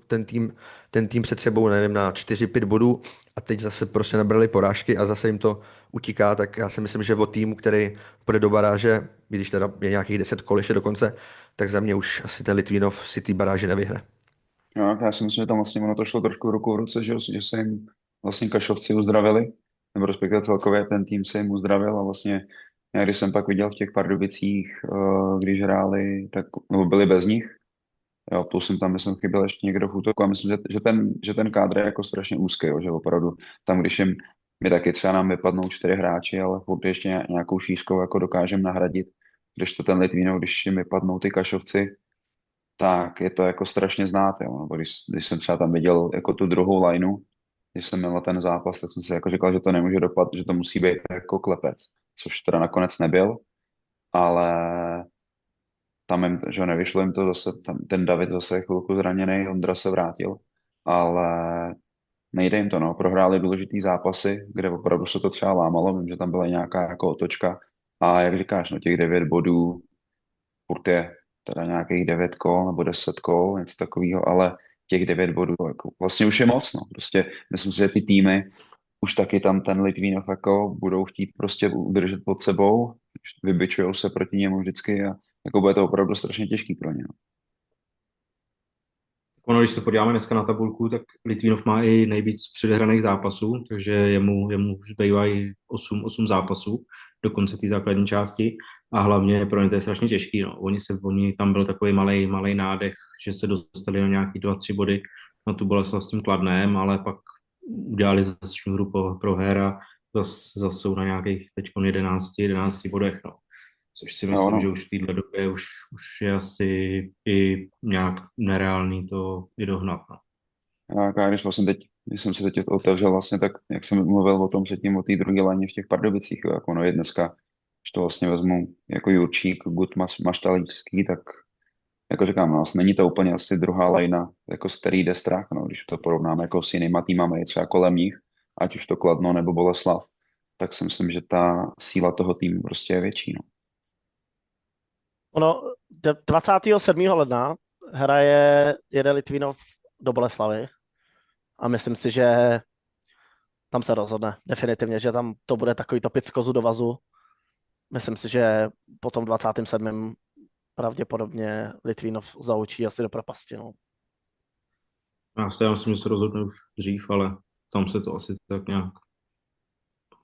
Speaker 2: ten tým před sebou, nevím, na 4-5 bodů a teď zase prostě nabrali porážky a zase jim to utíká, tak já si myslím, že o týmu, který půjde do baráže, i když teda je nějakých 10 kol ještě dokonce, tak za mě už asi ten Litvínov si ty baráže nevyhne.
Speaker 3: Jo, já si myslím, že tam vlastně ono to šlo trošku ruku v ruce, že se jim vlastně Kašovci uzdravili, nebo respektive celkově ten tým se jim uzdravil a vlastně já když jsem pak viděl v těch Pardubicích, když hráli, tak nebo byli bez nich, jo, plus jsem tam, myslím, chyběl ještě někdo v útoku a myslím, že ten kádr je jako strašně úzký, jo, že opravdu tam, když jim my taky třeba nám vypadnou 4 hráči, ale furt ještě nějakou šířkou jako dokážeme nahradit, když to ten Litvínov, když jim vypadnou ty Kašovci, tak je to jako strašně znát, jo. Nebo když jsem třeba tam viděl jako tu druhou lineu, když jsem měl na ten zápas, tak jsem si jako říkal, že to nemůže dopadnout, že to musí být jako klepec, což teda nakonec nebyl, ale tam jim, že nevyšlo jim to zase, ten David zase je chvilku zraněný, Ondra se vrátil, ale nejde jim to, no, prohráli důležitý zápasy, kde opravdu se to třeba lámalo, vím, že tam byla nějaká jako otočka a jak říkáš, no těch 9 bodů, furt je teda nějakých 9 kol nebo 10 kol, něco takového, ale těch 9 bodů jako vlastně už je moc, no. Prostě myslím si, že ty týmy už taky tam ten Litvínov jako budou chtít prostě udržet pod sebou, vybičujou se proti němu vždycky a jako bude to opravdu strašně těžký pro ně. No.
Speaker 5: Ono, když se podíváme dneska na tabulku, tak Litvínov má i nejvíc předehraných zápasů, takže jemu už zbývají 8 zápasů do konce té základní části a hlavně pro ně to je strašně těžký. No. Oni tam byl takový malej nádech, že se dostali na nějaký 2-3 body na tu Boleslav s tím Kladnem, ale pak udělali zase šňůru pro her a zase jsou na nějakých teď 11 bodech. No. Což si myslím,
Speaker 3: No.
Speaker 5: že už v této době už je asi i nějak nereálný to i dohnat. No.
Speaker 3: Já když vlastně když jsem si teď otevřel vlastně, tak jak jsem mluvil o tom předtím, o té druhé léně v těch Pardubicích, jo, jako ono je dneska, když to vlastně vezmu jako Jurčík, Gut, Maštalíčský, tak jako říkám, no, není to úplně asi druhá lajna, jako z který jde strach, no, když to porovnáme jako s jinýma týmama, je třeba kolem nich, ať už to Kladno nebo Boleslav, tak si myslím, že ta síla toho týmu prostě je větší, no.
Speaker 4: Ono 27. ledna jede Litvínov do Boleslavy a myslím si, že tam se rozhodne definitivně, že tam to bude takový topit z kozu do vazu. Myslím si, že po tom 27. pravděpodobně Litvínov zaučí asi do propasti. No.
Speaker 5: Já myslím, že se rozhodne už dřív, ale tam se to asi tak nějak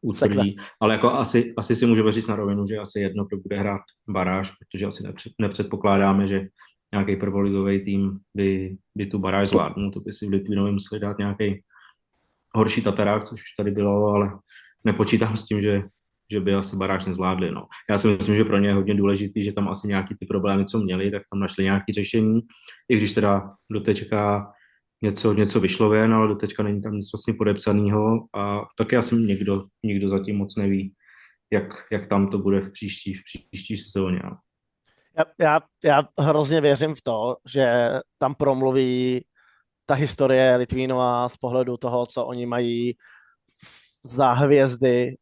Speaker 5: utvrdí. Ale jako asi si můžeme říct na rovinu, že asi jedno, kdo bude hrát baráž, protože asi nepředpokládáme, že nějaký prvoligový tým by tu baráž zvládnul. To by si v Litvínově museli dát nějaký horší tatarák, což už tady bylo, ale nepočítám s tím, že by asi baráž nezvládli. No. Já si myslím, že pro ně je hodně důležitý, že tam asi nějaký ty problémy, co měli, tak tam našli nějaké řešení, i když teda doteďka něco vyšlo ven, ale doteďka není tam nic vlastně podepsaného a taky asi nikdo zatím moc neví, jak tam to bude v příští sezóně. No.
Speaker 4: Já hrozně věřím v to, že tam promluví ta historie Litvínova z pohledu toho, co oni mají za hvězdy,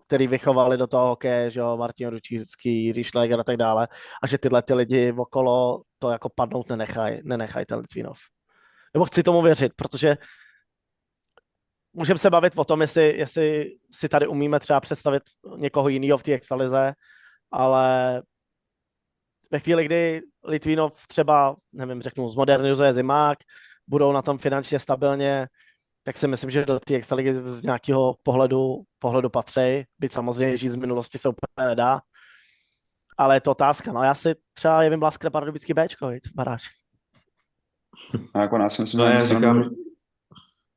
Speaker 4: který vychovali do toho hokeje, že jo, Martin Ručický, Jiří Šléger a tak dále, a že tyhle ty lidi okolo to jako padnout nenechají ten Litvínov. Nebo chci tomu věřit, protože můžeme se bavit o tom, jestli si tady umíme třeba představit někoho jiného v té extralize, ale ve chvíli, kdy Litvínov třeba, nevím, řeknu, zmodernizuje zimák, budou na tom finančně stabilně, tak si myslím, že do té extraligy z nějakého pohledu patří, byť samozřejmě žít z minulosti se úplně nedá, ale je to otázka. No já si třeba jevím Laskra Pardubický Bčko, viď, baráž.
Speaker 3: A jako nás myslím,
Speaker 5: No, já říkám,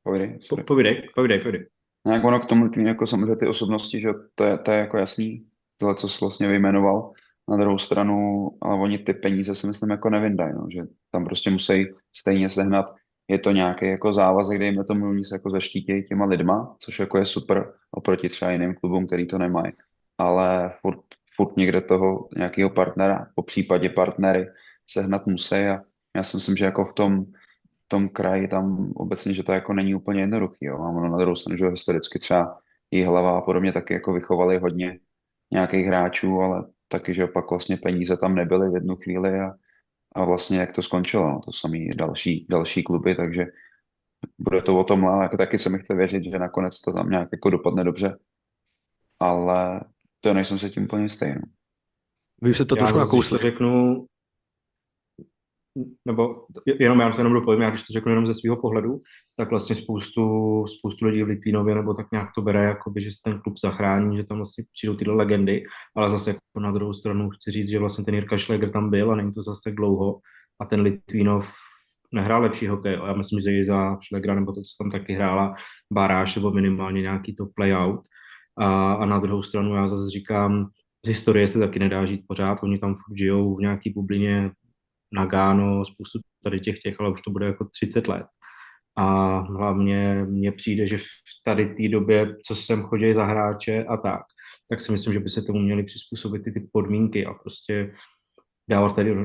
Speaker 3: Povídej.
Speaker 5: povídej.
Speaker 3: No, jako ono k tomu tvým, jako samozřejmě ty osobnosti, že to je jako jasný, tohle, co jsi vlastně vyjmenoval. Na druhou stranu, ale oni ty peníze si myslím jako nevyndají, no, že tam prostě musí stejně sehnat. Je to nějaký jako závazek, dejme tomu, oni se jako zaštítějí těma lidma, což jako je super oproti třeba jiným klubům, který to nemají. Ale furt někde toho nějakého partnera, po případě partnery sehnat musí a já si myslím, že jako v tom kraji tam obecně, že to jako není úplně jednoduchý, jo. A ono na druhou stranu, že historicky třeba Jihlava a podobně taky jako vychovali hodně nějakých hráčů, ale taky, že pak vlastně peníze tam nebyly v jednu chvíli a vlastně jak to skončilo, no, to samý další kluby, takže bude to o tom, ale jako taky se mi chce věřit, že nakonec to tam nějak jako dopadne dobře, ale to nejsem se tím úplně stejný.
Speaker 2: Vy se to
Speaker 5: Já
Speaker 2: trošku
Speaker 5: zase, když to
Speaker 2: nakousli.
Speaker 5: řeknu, nebo jenom já to jenom dopovím, já když to řeknu jenom ze svého pohledu, tak vlastně spoustu lidí v Litvínově nebo tak nějak to bere, jakoby, že se ten klub zachrání, že tam vlastně přijdou tyhle legendy, ale zase jako na druhou stranu chci říct, že vlastně ten Jirka Šléger tam byl a není to zase tak dlouho a ten Litvínov nehrál lepší hokej. Já myslím, že i za Šlégra nebo to, co tam taky hrála baráž nebo minimálně nějaký to play-out. A na druhou stranu já zase říkám, z historie se taky nedá žít pořád, oni tam furt žijou v nějaký bublině Nagano, spoustu tady těch, ale už to bude jako 30 let. A hlavně mně přijde, že v tady té době, co sem chodí za hráče a tak si myslím, že by se tomu měly přizpůsobit ty podmínky a prostě dávat tady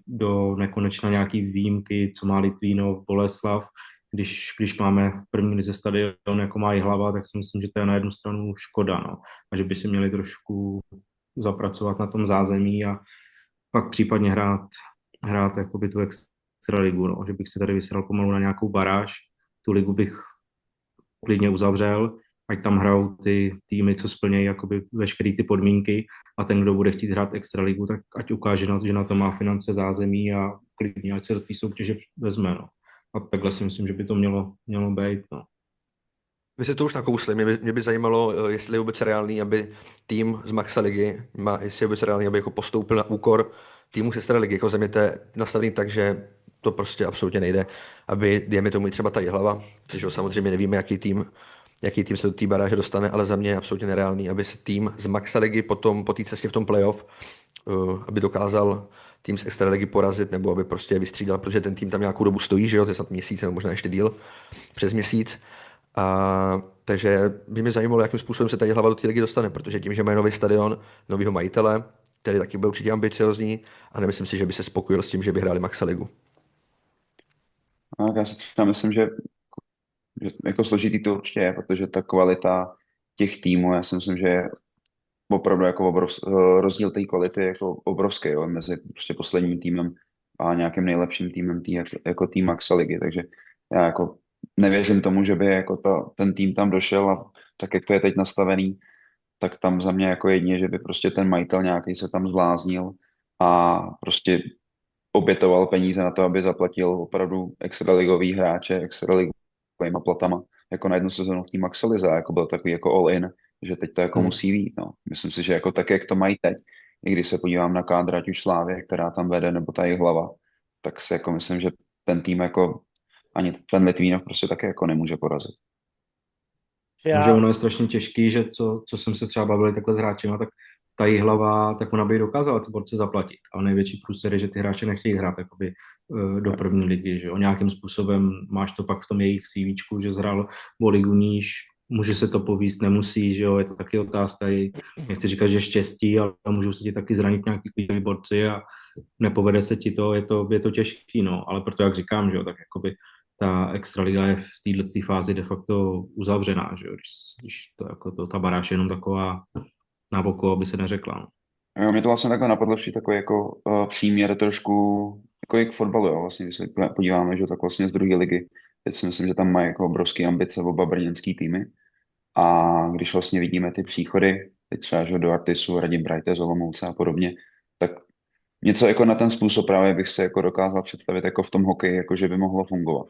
Speaker 5: do nekonečna nějaký výjimky, co má Litvínov, Boleslav. Když máme v první lize stadion, jako má Jihlava, tak si myslím, že to je na jednu stranu škoda, no. A že by si měli trošku zapracovat na tom zázemí a pak případně hrát jakoby tu extraligu, no. Že bych si tady vysral pomalu na nějakou baráž, tu ligu bych klidně uzavřel, ať tam hrajou ty týmy, co splnějí jakoby veškeré ty podmínky a ten, kdo bude chtít hrát extraligu, tak ať ukáže na to, že na to má finance, zázemí a klidně, ať se do té soutěže vezme, no. A takhle si myslím, že by to mělo být, no.
Speaker 2: Vy jste to už nakousli, mě by zajímalo, jestli je vůbec reálný, aby tým z Maxa ligy, jestli je vůbec reálný, aby jako postoupil na úkor týmu z Extra ligy, jako země to je nastavený tak, že to prostě absolutně nejde, aby, dejme tomu i třeba ta Jihlava, takže samozřejmě nevíme, jaký tým se do té baráže dostane, ale za mě je absolutně nereálný, aby se tým z Maxa ligy potom po té cestě v tom playoff, aby dokázal tým z Extraligy porazit, nebo aby prostě vystřídal, protože ten tým tam nějakou dobu stojí, že jo, to je snad měsíc, nebo možná ještě díl, přes měsíc. Takže by mě zajímalo, jakým způsobem se ta Jihlava do té ligy dostane, protože tím, že mají nový stadion, novýho majitele, který taky bude určitě ambiciozní a nemyslím si, že by se spokojil s tím, že by hráli Maxa ligu.
Speaker 3: A já si třeba myslím, že jako složitý to určitě je, protože ta kvalita těch týmů, já si myslím, že je opravdu jako rozdíl té kvality je jako obrovský, jo, mezi prostě posledním týmem a nějakým nejlepším týmem jako tým Maxa ligy, takže já jako nevěřím tomu, že by jako ten tým tam došel a tak, jak to je teď nastavený, tak tam za mě jako jedině, že by prostě ten majitel nějaký se tam zbláznil a prostě obětoval peníze na to, aby zaplatil opravdu extraligový hráče extraligovými platama, jako na jednu sezonu v té Maxalize, jako byl takový jako all-in, že teď to jako musí být, no. Myslím si, že jako tak, jak to mají teď, i když se podívám na kádr, ať už Slávě, která tam vede, nebo ta Jihlava, tak si jako myslím, že ten tým jako ani ten Litvínov prostě také jako nemůže porazit.
Speaker 5: Takže ono je strašně těžký, že co jsem se třeba bavili takhle s hráčima, tak ta Jihlava, tak ona by dokázala ty borce zaplatit. Ale největší průser je, že ty hráče nechtějí hrát jakoby, do první ligy, že jo. Nějakým způsobem máš to pak v tom jejich CVčku, že zhrál o ligu níž, může se to povíst, nemusí, že jo, je to taky otázka, nechci říkat, že štěstí, ale můžou se ti taky zranit nějaký klíčoví borci a nepovede se ti to, je to těžký, no, ale proto, jak říkám, že jo, tak jakoby ta extraliga je v této fázi de facto uzavřená, že jo, když to jako ta baráž je jenom taková na boku, aby se neřekla. No.
Speaker 3: Jo, mě to vlastně takhle napadlo při takový jako příměr trošku jako i k fotbalu, jo. Vlastně, když se podíváme, že tak vlastně z druhé ligy, teď si myslím, že tam mají jako obrovské ambice oba brněnský týmy a když vlastně vidíme ty příchody, teď třeba že do Artisu, Radim Brajte, z Olomouce a podobně, tak něco jako na ten způsob právě bych se jako dokázal představit jako v tom hokeji, jako že by mohlo fungovat.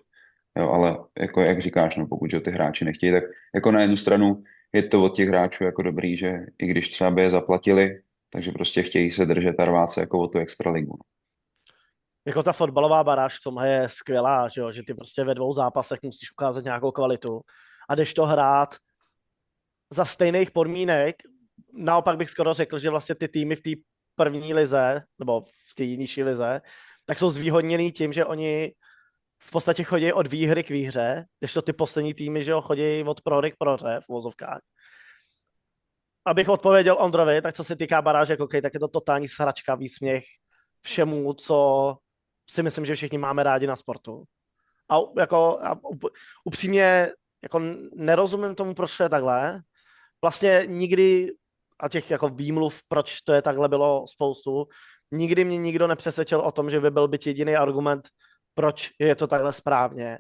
Speaker 3: Jo, ale jako jak říkáš, no, pokud že ty hráči nechtějí, tak jako na jednu stranu je to od těch hráčů jako dobrý, že i když třeba by je zaplatili, takže prostě chtějí se držet a rvát se jako o tu extraligu.
Speaker 4: Jako ta fotbalová baráž v tomhle je skvělá, že ty prostě ve 2 zápasech musíš ukázat nějakou kvalitu a jdeš to hrát za stejných podmínek naopak bych skoro řekl, že vlastně ty týmy v té první lize, nebo v té nižší lize, tak jsou zvýhodněný tím, že oni v podstatě chodí od výhry k výhře, kdežto ty poslední týmy, že jo, chodí od prohry k prohře v uvozovkách. Abych odpověděl Ondrovi, tak co se týká baráže hokej, tak je to totální sračka, výsměch všemu, co si myslím, že všichni máme rádi na sportu. A upřímně jako nerozumím tomu, proč to je takhle. Vlastně nikdy, a těch jako výmluv, proč to je takhle, bylo spoustu, nikdy mě nikdo nepřesvědčil o tom, že by byl byt jediný argument, proč je to takhle správně.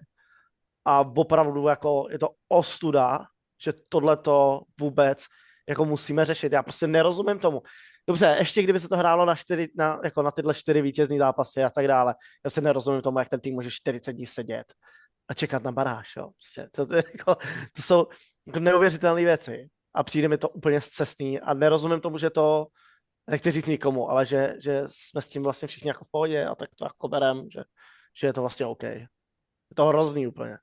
Speaker 4: A opravdu jako je to ostuda, že tohleto vůbec jako musíme řešit. Já prostě nerozumím tomu. Dobře, ještě kdyby se to hrálo na tyhle 4 vítězný zápasy a tak dále. Já se nerozumím tomu, jak ten tým může 40 dní sedět a čekat na baráž. Jo. Prostě to jsou jako neuvěřitelné věci. A přijde mi to úplně scestný a nerozumím tomu, že to, nechci říct nikomu, ale že jsme s tím vlastně všichni jako v pohodě a tak to jako berem, že je to vlastně OK. Je to hrozný úplně.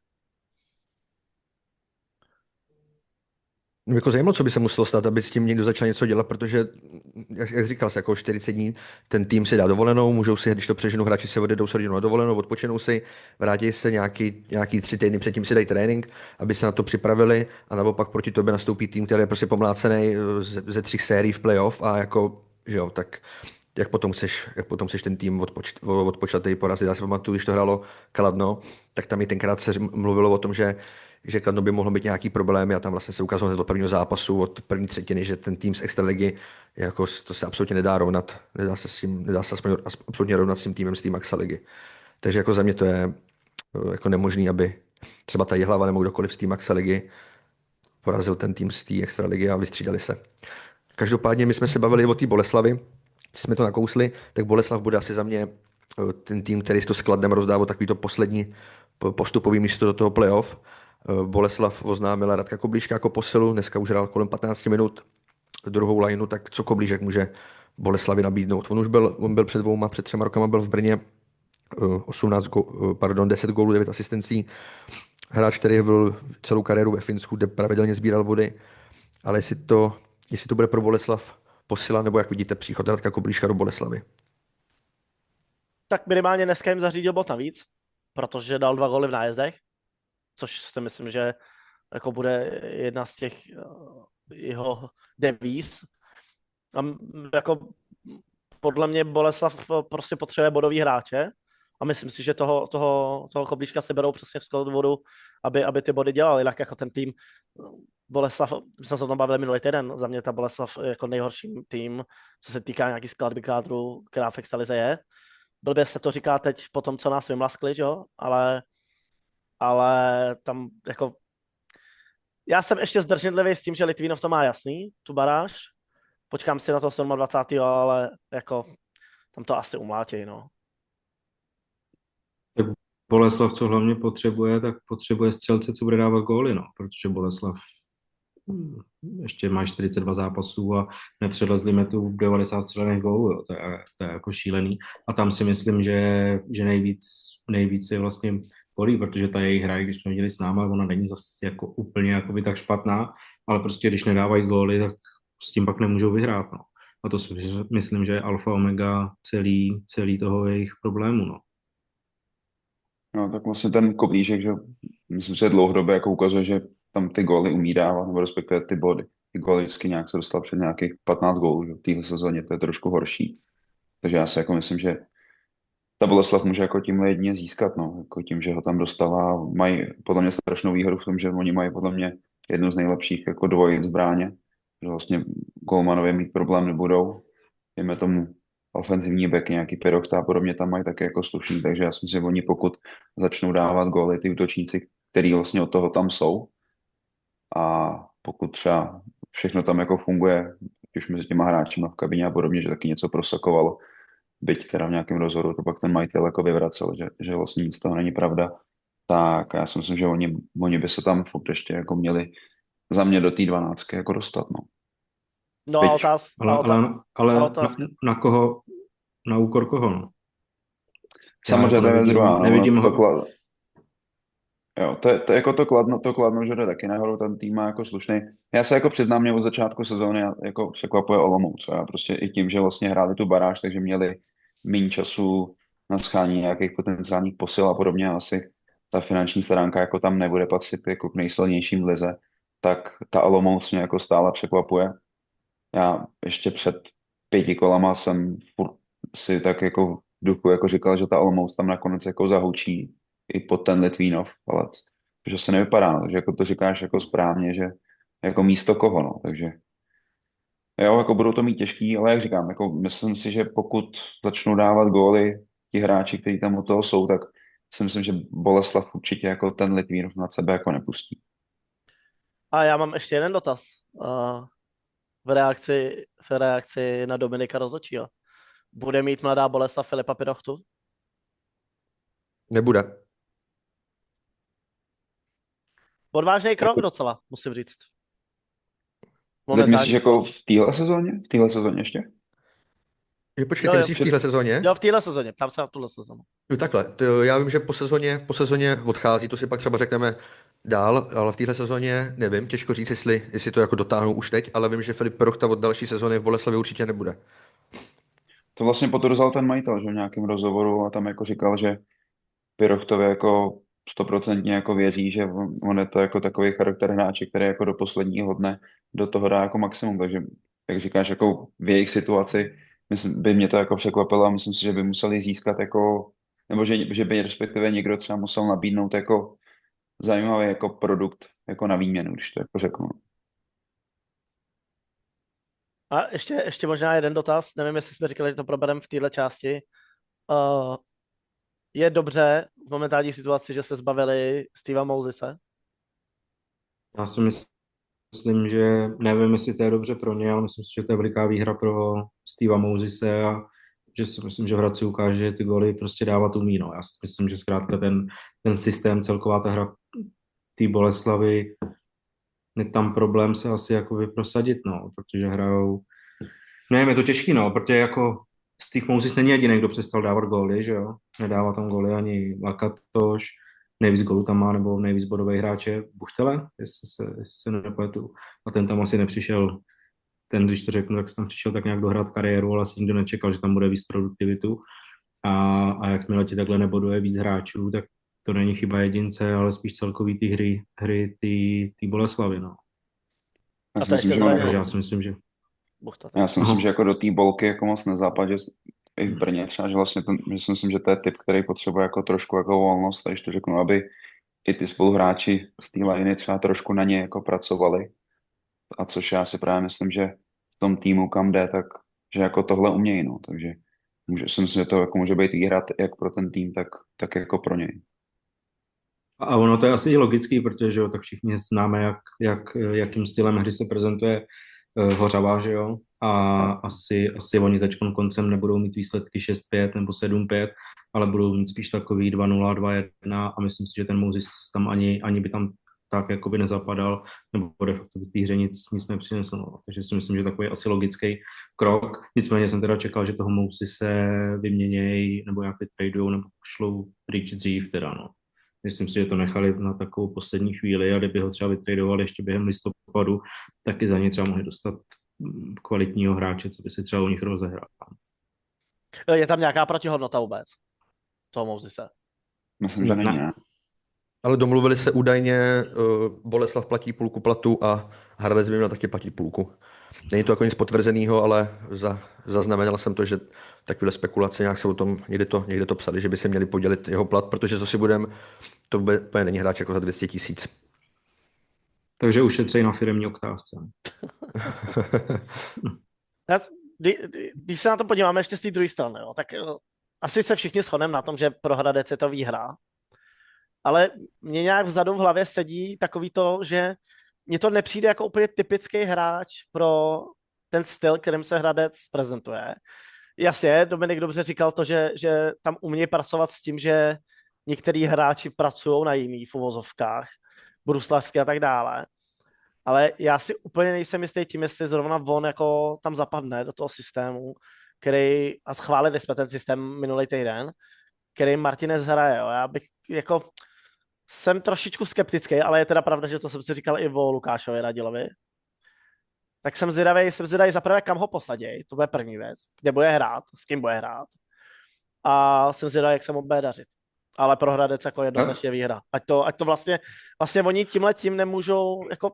Speaker 2: Mě jako zajímalo, co by se muselo stát, aby s tím někdo začal něco dělat, protože, jak říkal jsi, jako 40 dní ten tým si dá dovolenou, můžou si, když to přeženou, hráči se odjedou s rodinou na dovolenou, odpočenou si, vrátí se nějaký 3 týdny předtím si dají trénink, aby se na to připravili a naopak proti tobě nastoupí tým, který je prostě pomlácený ze 3 sérií v playoff a jako, že jo, tak jak potom chceš ten tým odpočatý porazit. Já si pamatuju, když to hrálo Kladno, tak tam i tenkrát se mluvilo o tom, že Kladno by mohlo být nějaký problémy a tam vlastně se ukázalo hned od prvního zápasu, od první třetiny, že ten tým z extraligy, jako to se absolutně nedá rovnat, nedá se absolutně rovnat s tím týmem z té Maxaligy. Takže jako za mě to je jako nemožný, aby třeba ta Jihlava nebo kdokoliv z té Maxaligy porazil ten tým z té extraligy a vystřídali se. Každopádně my jsme se bavili o té Boleslavi, jsme to nakousli, tak Boleslav bude asi za mě ten tým, který si to s Kladnem rozdává takový to poslední postupový místo do toho playoff. Boleslav oznámila Radka Koblíška jako posilu, dneska už hrál kolem 15 minut druhou lineu, tak co Koblížek může Boleslavi nabídnout? On byl před 3 rokama byl v Brně, 10 gólů, 9 asistencí. Hráč, který byl celou kariéru ve Finsku, kde pravidelně sbíral body, ale jestli to bude pro Boleslav posila, nebo jak vidíte příchod Radka Koblíška do Boleslavy?
Speaker 4: Tak minimálně dneska jim zařídil bod navíc, protože dal 2 góly v nájezdech, což si myslím, že jako bude jedna z těch jeho devíz. Jako podle mě Boleslav prostě potřebuje bodový hráče a myslím si, že toho Koblíška se berou přesně z toho důvodu, aby ty body dělali, jinak jako ten tým Boleslav, my jsme se o tom bavili minulý týden, za mě ta Boleslav je jako nejhorší tým, co se týká nějaký skladby kádru, která v extralize je. Blbě se to říká teď po tom, co nás vymlaskli, jo? Ale tam jako já jsem ještě zdrženlivý s tím, že Litvínov to má jasný, tu baráž. Počkám si na to 27. ale jako tam to asi umlátí, no.
Speaker 5: Tak Boleslav, co hlavně potřebuje, tak potřebuje střelce, co bude dávat góly, no, protože Boleslav ještě má 42 zápasů a nepředlezli metu 90 střelených gólů, jo. To je jako šílený. A tam si myslím, že nejvíc je vlastně bolí, protože ta jejich hra, když jsme viděli s náma, ona není zase jako úplně jakoby tak špatná, ale prostě když nedávají góly, tak s tím pak nemůžou vyhrát, no. A to si myslím, že je alfa omega celý toho jejich problému, no.
Speaker 3: No, tak vlastně ten Koblížek, že myslím, že dlouhodobě jako ukazuje, že tam ty góly umí dávat, nebo respektive ty body. Ty góly vždycky nějak se dostal před nějakých 15 gólů, že v téhle sezóně to je trošku horší. Takže já si jako myslím, že ta Boleslav může jako tímhle jedině získat, no, jako tím, že ho tam dostala, mají podle mě strašnou výhodu v tom, že oni mají podle mě jednu z nejlepších jako dvojic v bráně, že vlastně golmanově mít problém nebudou, dejme tomu ofenzivní beky, nějaký Pirochta a podobně tam mají také jako slušný, takže já si myslím, že oni pokud začnou dávat góly ty útočníci, který vlastně od toho tam jsou a pokud třeba všechno tam jako funguje, už mezi těma hráčima v kabině a podobně, že taky něco prosakovalo, byť teda v nějakém rozhodu, to pak ten majitel jako vyvracel, že vlastně nic z toho není pravda, tak já si myslím, že oni by se tam furt ještě jako měli za mě do té 12 jako dostat, no.
Speaker 4: No
Speaker 3: Byť,
Speaker 5: ale na koho, na úkor koho, no?
Speaker 3: Samozřejmě to je druhá.
Speaker 5: Nevidím
Speaker 3: no,
Speaker 5: ho.
Speaker 3: Jo, to je jako to Kladno, že jde taky nahoru, ten tým má jako slušný. Já se jako přiznám, mě od začátku sezóny jako překvapuje Olomouc. Já prostě i tím, že vlastně hráli tu baráž, takže měli méně času na schání nějakých potenciálních posil a podobně. Asi ta finanční stránka jako tam nebude patřit jako k nejsilnějším v lize, tak ta Olomouc mě jako stále překvapuje. Já ještě před 5 kolama jsem furt si tak jako v duchu jako říkal, že ta Olomouc tam nakonec jako zahučí i pod ten Litvínov palec. Že se nevypadá, no, takže jako to říkáš jako správně, že jako místo koho, no, takže jo, jako budou to mít těžký, ale jak říkám, jako myslím si, že pokud začnou dávat góly ti hráči, kteří tam u toho jsou, tak si myslím, že Boleslav určitě jako ten Litvínov nad sebe jako nepustí.
Speaker 4: A já mám ještě jeden dotaz v reakci na Dominika Rozhodčího. Bude mít mladá Boleslav Filipa Pirochtu?
Speaker 2: Nebude.
Speaker 4: Odvážný krok docela, musím říct.
Speaker 3: Teď myslíš jako
Speaker 4: situaci.
Speaker 3: v téhle sezóně? V téhle sezóně ještě?
Speaker 2: Jo, počkej,
Speaker 4: Jo,
Speaker 2: ty
Speaker 4: jo,
Speaker 2: myslíš v téhle sezóně?
Speaker 4: Jo, v téhle sezóně, ptám se na tuhle sezónu.
Speaker 2: Jo, takhle, já vím, že po sezóně odchází, to si pak třeba řekneme dál, ale v téhle sezóně nevím, těžko říct, jestli to jako dotáhnou už teď, ale vím, že Filip Pirochta od další sezóny v Boleslavě určitě nebude.
Speaker 3: To vlastně potvrzal ten majitel, že v nějakém rozhovoru a tam jako říkal, že Pirochtovi jako 100% jako věří, že on je to jako takový charakter hráče, který jako do posledního dne do toho dá jako maximum, takže jak říkáš, jako v jejich situaci by mě to jako překvapilo a myslím si, že by museli získat jako, nebo že by respektive někdo třeba musel nabídnout jako zajímavý jako produkt jako na výměnu, když to jako řeknu.
Speaker 4: A ještě možná jeden dotaz, nevím, jestli jsme říkali, že to probereme v této části. Je dobře v momentální situaci, že se zbavili Steva Mousese?
Speaker 5: Já si myslím, že nevím, jestli to je dobře pro ně, ale myslím si, že to je veliká výhra pro Steva Mousese a že si myslím, že v Hradci ukáže, že ty goly prostě dávat umí. No. Já si myslím, že zkrátka ten systém, celková ta hra té Boleslavy, je tam problém se asi jako prosadit, no, protože hrajou, nevím, je to těžký, no, protože jako Steve Moses není jediný, kdo přestal dávat góly, že jo, nedává tam góly ani Lakatoš, nejvíc gólů tam má, nebo nejvíc bodových hráče Buchtele, jestli se nepletu, a ten tam asi nepřišel, ten, když to řeknu, tak tam přišel tak nějak dohrát kariéru, ale asi nikdo nečekal, že tam bude víc produktivitu a jakmile ti takhle neboduje víc hráčů, tak to není chyba jedince, ale spíš celkový ty hry ty Boleslavy, no.
Speaker 3: Já
Speaker 4: A
Speaker 3: si
Speaker 4: to
Speaker 3: myslím,
Speaker 4: ještě
Speaker 3: že
Speaker 4: zraněný.
Speaker 5: Takže já si myslím, že
Speaker 4: Buchta.
Speaker 3: Já si myslím,
Speaker 5: Aha.
Speaker 3: že jako do té bolky jako moc nezápadě, i v Brně třeba, že vlastně že si myslím, že to je typ, který potřebuje jako trošku jako volnost, takže to řeknu, aby i ty spoluhráči z té liny třeba trošku na ně jako pracovali. A což já si právě myslím, že v tom týmu, kam jde, tak že jako tohle umějí, no. Takže si myslím, že to jako může být výhra jak pro ten tým, tak jako pro něj.
Speaker 5: A ono to je asi i logický, protože jo, tak všichni známe, jakým stylem hry se prezentuje Hořava, že jo? A asi oni teď koncem nebudou mít výsledky 6-5 nebo 7-5, ale budou mít spíš takový 2-0, 2-1 a myslím si, že ten Moses tam ani by tam tak jakoby nezapadal, nebo de facto by té hře nic nepřinesl. No. Takže si myslím, že takový asi logický krok. Nicméně jsem teda čekal, že toho Moses se vyměnějí, nebo nějak tradujou, nebo pošlou pryč dřív teda, no. Myslím si, že to nechali na takovou poslední chvíli a kdyby ho třeba vytradovali ještě během listopadu, taky za ně třeba mohli dostat kvalitního hráče, co by si třeba u nich rozehrál.
Speaker 4: Je tam nějaká protihodnota vůbec toho Mousese?
Speaker 3: Myslím, že
Speaker 5: Ne.
Speaker 3: není, ne?
Speaker 2: Ale domluvili se údajně, Boleslav platí půlku platu a Hradec by měl taky platit půlku. Není to jako nic potvrzeného, ale zaznamenal jsem to, že takové spekulace nějak se o tom, někde to psali, že by se měli podělit jeho plat, protože co si budem, to úplně není hráč jako za 200 000.
Speaker 5: Takže ušetřej na firemní oktávce.
Speaker 4: Když se na to podíváme ještě z té druhé strany, jo, tak asi se všichni shodneme na tom, že pro Hradec je to výhra. Ale mně nějak vzadu v hlavě sedí takový to, že mně to nepřijde jako úplně typický hráč pro ten styl, kterým se Hradec prezentuje. Jasně, Dominik dobře říkal to, že tam umějí pracovat s tím, že některý hráči pracují na jiných v uvozovkách, bruslařsky a tak dále. Ale já si úplně nejsem jistý tím, jestli zrovna on jako tam zapadne do toho systému, který, a schválili jsme ten systém minulý týden, který Martinez hraje. Jo. Já bych jako Jsem trošičku skeptický, ale je teda pravda, že to jsem si říkal i o Lukášovi Radilovi. Tak jsem zvědavý za prvé, kam ho posadí, to bude první věc, kde bude hrát, s kým bude hrát. A jsem zvědavý, jak se mu bude dařit. Ale pro Hradec jako jednoznačně výhra. Ať to vlastně oni tímhletím nemůžou, jako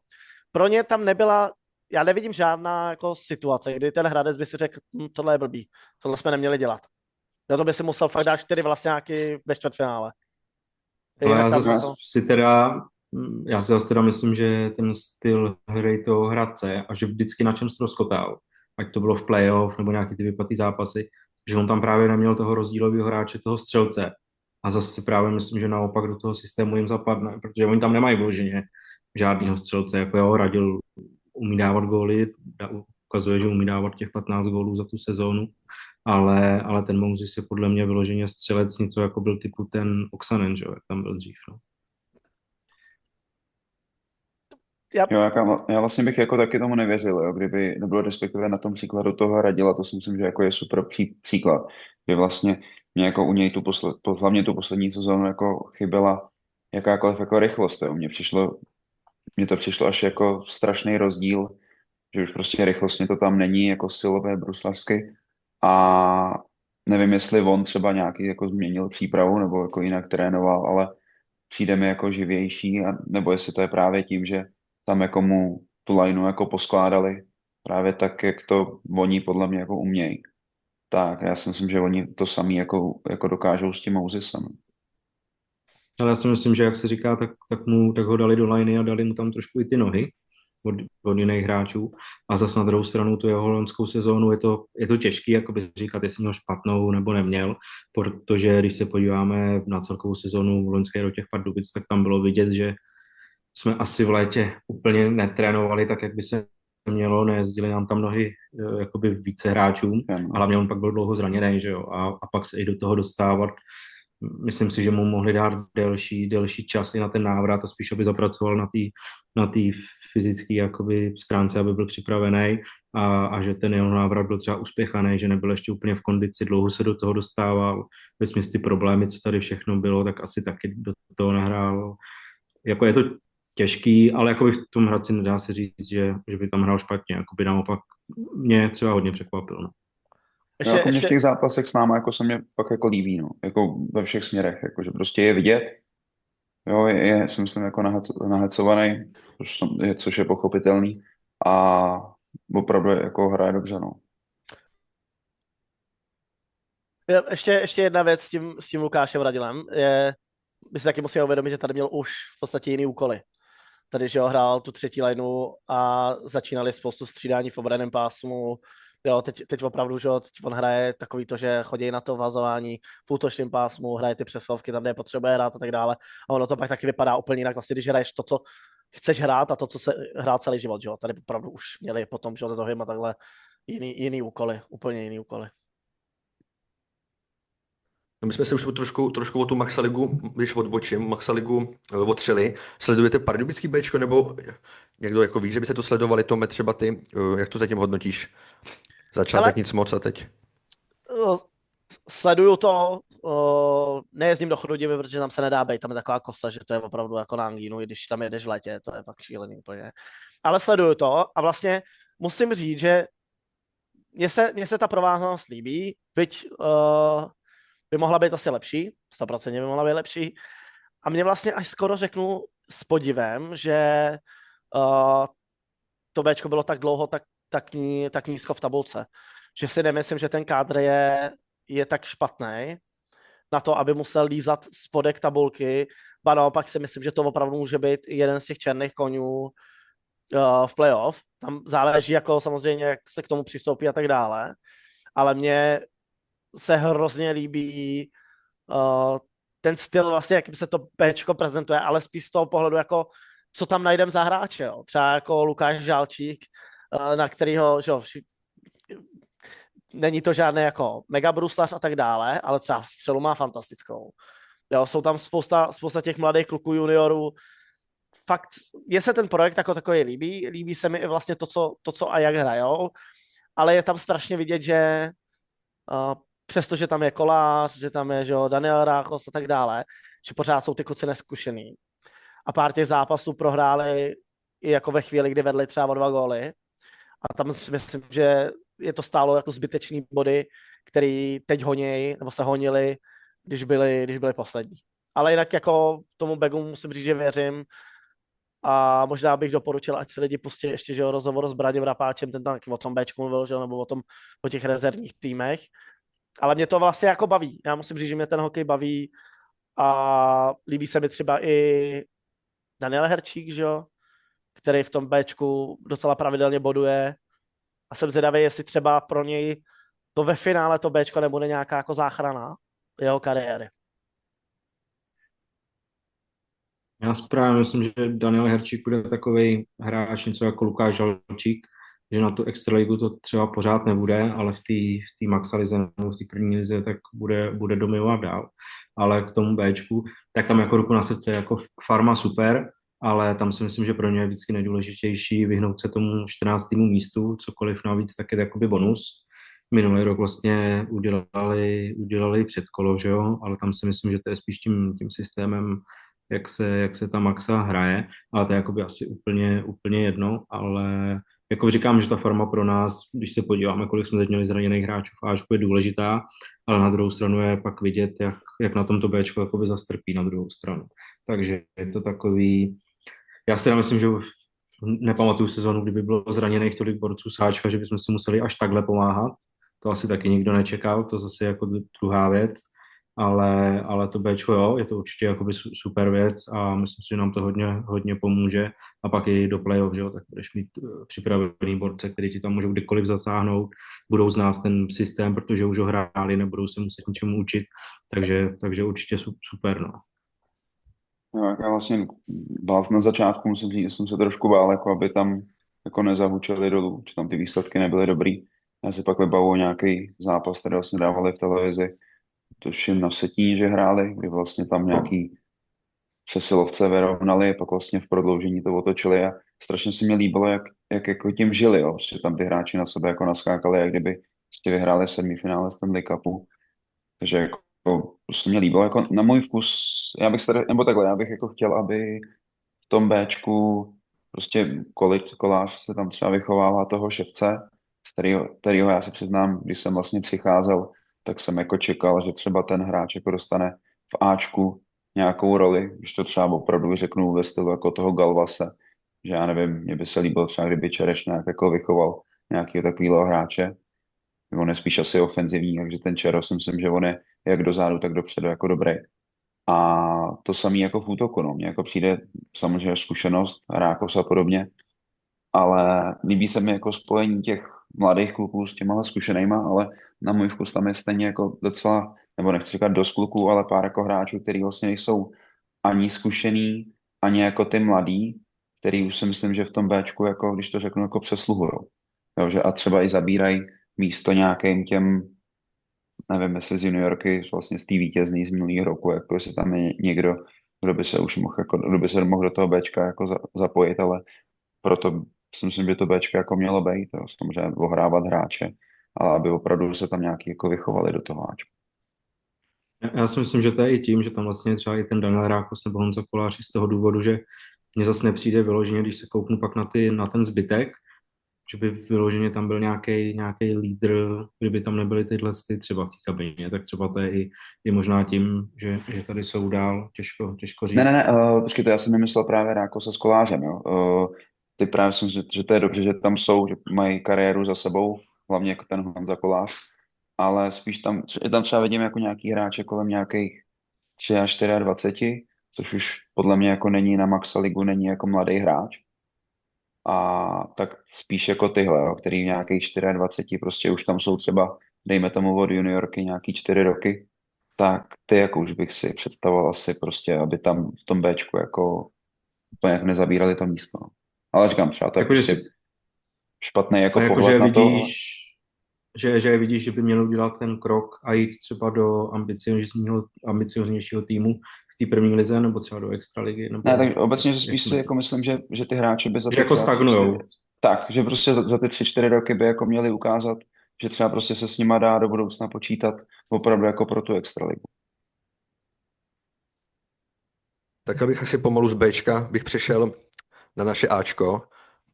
Speaker 4: pro ně tam nebyla, já nevidím žádná jako situace, kdy ten Hradec by si řekl, tohle je blbý, tohle jsme neměli dělat. Na to by si musel fakt dát 4 vlastňáky ve čtvrtfinále.
Speaker 5: Ale
Speaker 4: Jinak tam
Speaker 5: já si zase teda myslím, že ten styl hry toho Hradce a že vždycky na čem ztroskotal, ať to bylo v playoff nebo nějaký ty vypatý zápasy, že on tam právě neměl toho rozdílového hráče, toho střelce. A zase právě myslím, že naopak do toho systému jim zapadne, protože oni tam nemají vloženě žádného střelce, jako jo, Radil umí dávat góly, ukazuje, že umí dávat těch 15 gólů za tu sezónu, ale ten Moses je podle mě vyloženě střelec, něco jako byl typu ten Oksanen, že jo, jak tam byl dřív. No.
Speaker 3: Já vlastně bych jako taky tomu nevěřil, jo, kdyby nebylo respektive na tom příkladu toho Radila, to si myslím, že jako je super příklad, kdy vlastně mě jako u něj hlavně tu poslední sezónu jako chyběla jakákoliv jako rychlost, jo. Mně to přišlo až jako strašný rozdíl, že už prostě rychlostně to tam není jako silové bruslavsky a nevím, jestli on třeba nějaký jako změnil přípravu nebo jako jinak trénoval, ale přijde mi jako živější, nebo jestli to je právě tím, že tam jako mu tu lineu jako poskládali právě tak, jak to oni podle mě jako umějí. Tak já si myslím, že oni to sami jako dokážou s tím Mosesem.
Speaker 5: Ale já si myslím, že jak se říká, tak ho dali do liney a dali mu tam trošku i ty nohy od jiných hráčů. A zase na druhou stranu tu jeho holandskou sezónu je to těžký, jakoby říkat, jestli měl špatnou nebo neměl, protože když se podíváme na celkovou sezónu v loňské do těch Pardubic, tak tam bylo vidět, že jsme asi v létě úplně netrénovali tak, jak by se mělo, nejezdili nám tam nohy jakoby více hráčům, a hlavně on pak byl dlouho zraněný, že jo, a pak se i do toho dostávat. Myslím si, že mu mohli dát delší čas i na ten návrat a spíš, aby zapracoval na té fyzické jakoby stránce, aby byl připravený a že ten jeho návrat byl třeba uspěchaný, že nebyl ještě úplně v kondici, dlouho se do toho dostával, vesměs ty problémy, co tady všechno bylo, tak asi taky do toho nahrál. Jako je to těžký, ale jakoby v tom Hradci nedá se říct, že by tam hrál špatně, jakoby naopak mě třeba hodně překvapil. No.
Speaker 3: Mě v těch zápasech s náma jako se mě pak jako líbí, no. Jako ve všech směrech, jako, že prostě je vidět, jo, je si myslím jako nahecovaný, což je pochopitelný a opravdu jako hraje dobře, no.
Speaker 4: Ještě jedna věc s tím Lukášem Radilem je, by si taky musel uvědomit, že tady měl už v podstatě jiný úkoly. Tady, že ho hrál tu třetí lineu a začínali spoustu střídání v obranném pásmu. Jo, teď opravdu, že teď on hraje takový to, že chodí na to vazování v útočném pásmu, hraje ty přesovky tam, kde je potřebuje hrát a tak dále. A ono to pak taky vypadá úplně jinak, vlastně, když hraješ to, co chceš hrát a to, co se hrál celý život. Že jo. Tady opravdu už měli potom, že ze Zohym a takhle jiný úkoly, úplně jiný úkoly.
Speaker 2: My jsme se už trošku o tu Maxaligu, když odbočím, Maxaligu otřeli. Sledujete pardubický Bčko, nebo někdo jako ví, že by se to sledovali, Tome, třeba ty, jak to zatím hodnotíš? Začátek nic moc a teď?
Speaker 4: Sleduju to, nejezdím do Chrudimi, protože tam se nedá být, tam je taková kosa, že to je opravdu jako na angínu, i když tam jedeš v letě, to je fakt šílený úplně. Ale sleduju to a vlastně musím říct, že mně se ta provázanost líbí, byť by mohla být asi lepší, 100% by mohla být lepší. A mě vlastně až skoro řeknu s podivem, že to Bčko bylo tak dlouho, tak nízko v tabulce. Že si nemyslím, že ten kádr je tak špatný na to, aby musel lízat spodek tabulky. Ba naopak si myslím, že to opravdu může být jeden z těch černých konňů v playoff. Tam záleží jako samozřejmě, jak se k tomu přistoupí a tak dále. Ale mně se hrozně líbí ten styl vlastně, jakým se to Bčko prezentuje, ale spíš z toho pohledu, jako co tam najdem za hráče. Jo. Třeba jako Lukáš Žálčík, na kterýho, že jo, není to žádný jako megabruslař a tak dále, ale třeba střelu má fantastickou. Jo, jsou tam spousta těch mladých kluků juniorů. Fakt, je se ten projekt jako takový líbí. Líbí se mi i vlastně to, co a jak hrajou, ale je tam strašně vidět, že přestože tam je Kolář, že tam je, že jo, Daniel Rákos a tak dále, že pořád jsou ty kluci neskušený. A pár těch zápasů prohráli i jako ve chvíli, kdy vedli třeba o 2 góly. A tam si myslím, že je to stálo jako zbytečný body, který teď honějí, nebo se honili, když byli poslední. Ale jinak jako tomu Begu musím říct, že věřím. A možná bych doporučil, ať si lidi pustí ještě, že jo, rozhovor s Braněm Rapáčem, ten tam taky o tom Bčku mluvil, že jo, nebo o těch rezervních týmech. Ale mě to vlastně jako baví. Já musím říct, že mě ten hokej baví a líbí se mi třeba i Daniel Herčík, že jo, který v tom Bčku docela pravidelně boduje. A jsem zvědavý, jestli třeba pro něj to ve finále to Bčko nebude nějaká jako záchrana jeho kariéry.
Speaker 5: Já právě myslím, že Daniel Herčík bude takový hráč, něco jako Lukáš Žalčík, že na tu extraligu to třeba pořád nebude, ale v té maxalize nebo v té první lize tak bude domývat dál. Ale k tomu Bčku, tak tam jako ruku na srdce, jako farma super, ale tam si myslím, že pro ně je vždycky nejdůležitější vyhnout se tomu 14. místu, cokoliv navíc, tak je to jakoby bonus. Minulý rok vlastně udělali předkolo, že jo, ale tam si myslím, že to je spíš tím systémem, jak se ta maxa hraje, ale to je jakoby asi úplně jedno, ale jako říkám, že ta forma pro nás, když se podíváme, kolik jsme teď měli zraněných hráčů v Ačku, je důležitá, ale na druhou stranu je pak vidět, jak na tomto Bčku jakoby zastrpí na druhou stranu. Takže je to takový, já si myslím, že nepamatuju sezonu, kdyby bylo zraněných tolik borců z Ačka, že bychom si museli až takhle pomáhat. To asi taky nikdo nečekal, to zase jako druhá věc. Ale to Bčko, jo, je to určitě jakoby super věc a myslím si, že nám to hodně pomůže a pak i do playoff, že jo, tak budeš mít připravený borce, který ti tam můžou kdykoliv zasáhnout, budou znát ten systém, protože už ho hráli, nebudou se muset ničemu učit, takže určitě super, no.
Speaker 3: No, já vlastně na začátku musím říct, že jsem se trošku bál, jako aby tam jako nezahučeli dolů, že tam ty výsledky nebyly dobrý. Já si pak vybavuju nějaký zápas, který vlastně dávali v televizi, tuším na Vsetíně, že hráli, kdy vlastně tam nějaký přesilovce vyrovnali, pak vlastně v prodloužení to otočili a strašně se mi líbilo, jak jako tím žili, jo. Prostě tam ty hráči na sebe jako naskákali, jak kdyby prostě vyhráli semifinále Stanley Cupu. Takže jako prostě mě líbilo, jako na můj vkus, já bych se, nebo takhle, já bych jako chtěl, aby v tom Bčku prostě Kolář se tam třeba vychovává toho ševce, kterýho já si přiznám, když jsem vlastně přicházel, tak jsem jako čekal, že třeba ten hráč jako dostane v Ačku nějakou roli, když to třeba opravdu řeknu ve stylu jako toho Galvase, že já nevím, mně by se líbilo třeba, kdyby Čereš nějak jako vychoval nějakého takového hráče, on je spíš asi ofenzivní, takže ten Čero si myslím, že on je jak dozadu, tak dopředu jako dobrý. A to samé jako v útoku, no. Mně jako přijde samozřejmě zkušenost, Rákos a podobně, ale líbí se mi jako spojení těch mladých kluků s těma zkušenýma, ale na můj vkus tam je stejně jako docela, nebo nechci říkat dost kluků, ale pár jako hráčů, který vlastně nejsou ani zkušený, ani jako ty mladí, který už si myslím, že v tom Bčku, jako když to řeknu, jako přesluhujou. Jo, že a třeba i zabírají místo nějakým těm, nevím, jestli z juniorky, vlastně z té vítězný z minulého roku, jako jestli tam je někdo, kdo by se už mohl, jako, kdo by se mohl do toho Bčka jako zapojit, ale proto si myslím, že to Bčko jako mělo být, jo, samozřejmě ohrávat hráče, ale aby opravdu se tam nějaký jako vychovali do toho Ačku.
Speaker 5: Já si myslím, že to je i tím, že tam vlastně třeba i ten Daniel Rákos nebo Honza Kolář z toho důvodu, že mně zase nepřijde vyloženě, když se kouknu pak na ten zbytek, že by vyloženě tam byl nějaký lídr, kdyby tam nebyly tyhle třeba v té kabině, tak třeba to je i možná tím, že tady jsou dál, těžko říct.
Speaker 3: Ne, počkejte, já jsem nemyslel právě Rákose s Kolářem, jo. Ty právě jsem, že to je dobře, že tam jsou, že mají kariéru za sebou, hlavně jako ten Honza Kolář, ale spíš tam třeba vidím jako nějaký hráče kolem nějakých 23, což už podle mě jako není na Maxa ligu, není jako mladý hráč. A tak spíš jako tyhle, jo, který v nějakých 24 prostě už tam jsou třeba, dejme tomu od juniorky nějaký 4 roky, tak ty jako už bych si představoval asi prostě, aby tam v tom Bčku jako úplně jako nezabírali to místo. Ale říkám, třeba to je
Speaker 5: jako
Speaker 3: prostě špatný jako
Speaker 5: pohled
Speaker 3: že
Speaker 5: na to.
Speaker 3: vidíš,
Speaker 5: že vidíš, že by měl udělat ten krok a jít třeba do ambicioznějšího týmu v té první lize, nebo třeba do extraligy. Nebo
Speaker 3: ne, tak obecně spíš si jako myslím, že ty hráči by za
Speaker 5: že jako stagnujou.
Speaker 3: Tak, že prostě za ty 3-4 roky by jako měli ukázat že třeba prostě se s nima dá do budoucna počítat opravdu jako pro tu extraligu.
Speaker 2: Tak abych asi pomalu z Bčka bych přešel na naše Ačko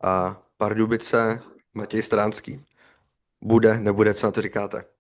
Speaker 2: a Pardubice Matěj Stránský. Bude, nebude, co na to říkáte?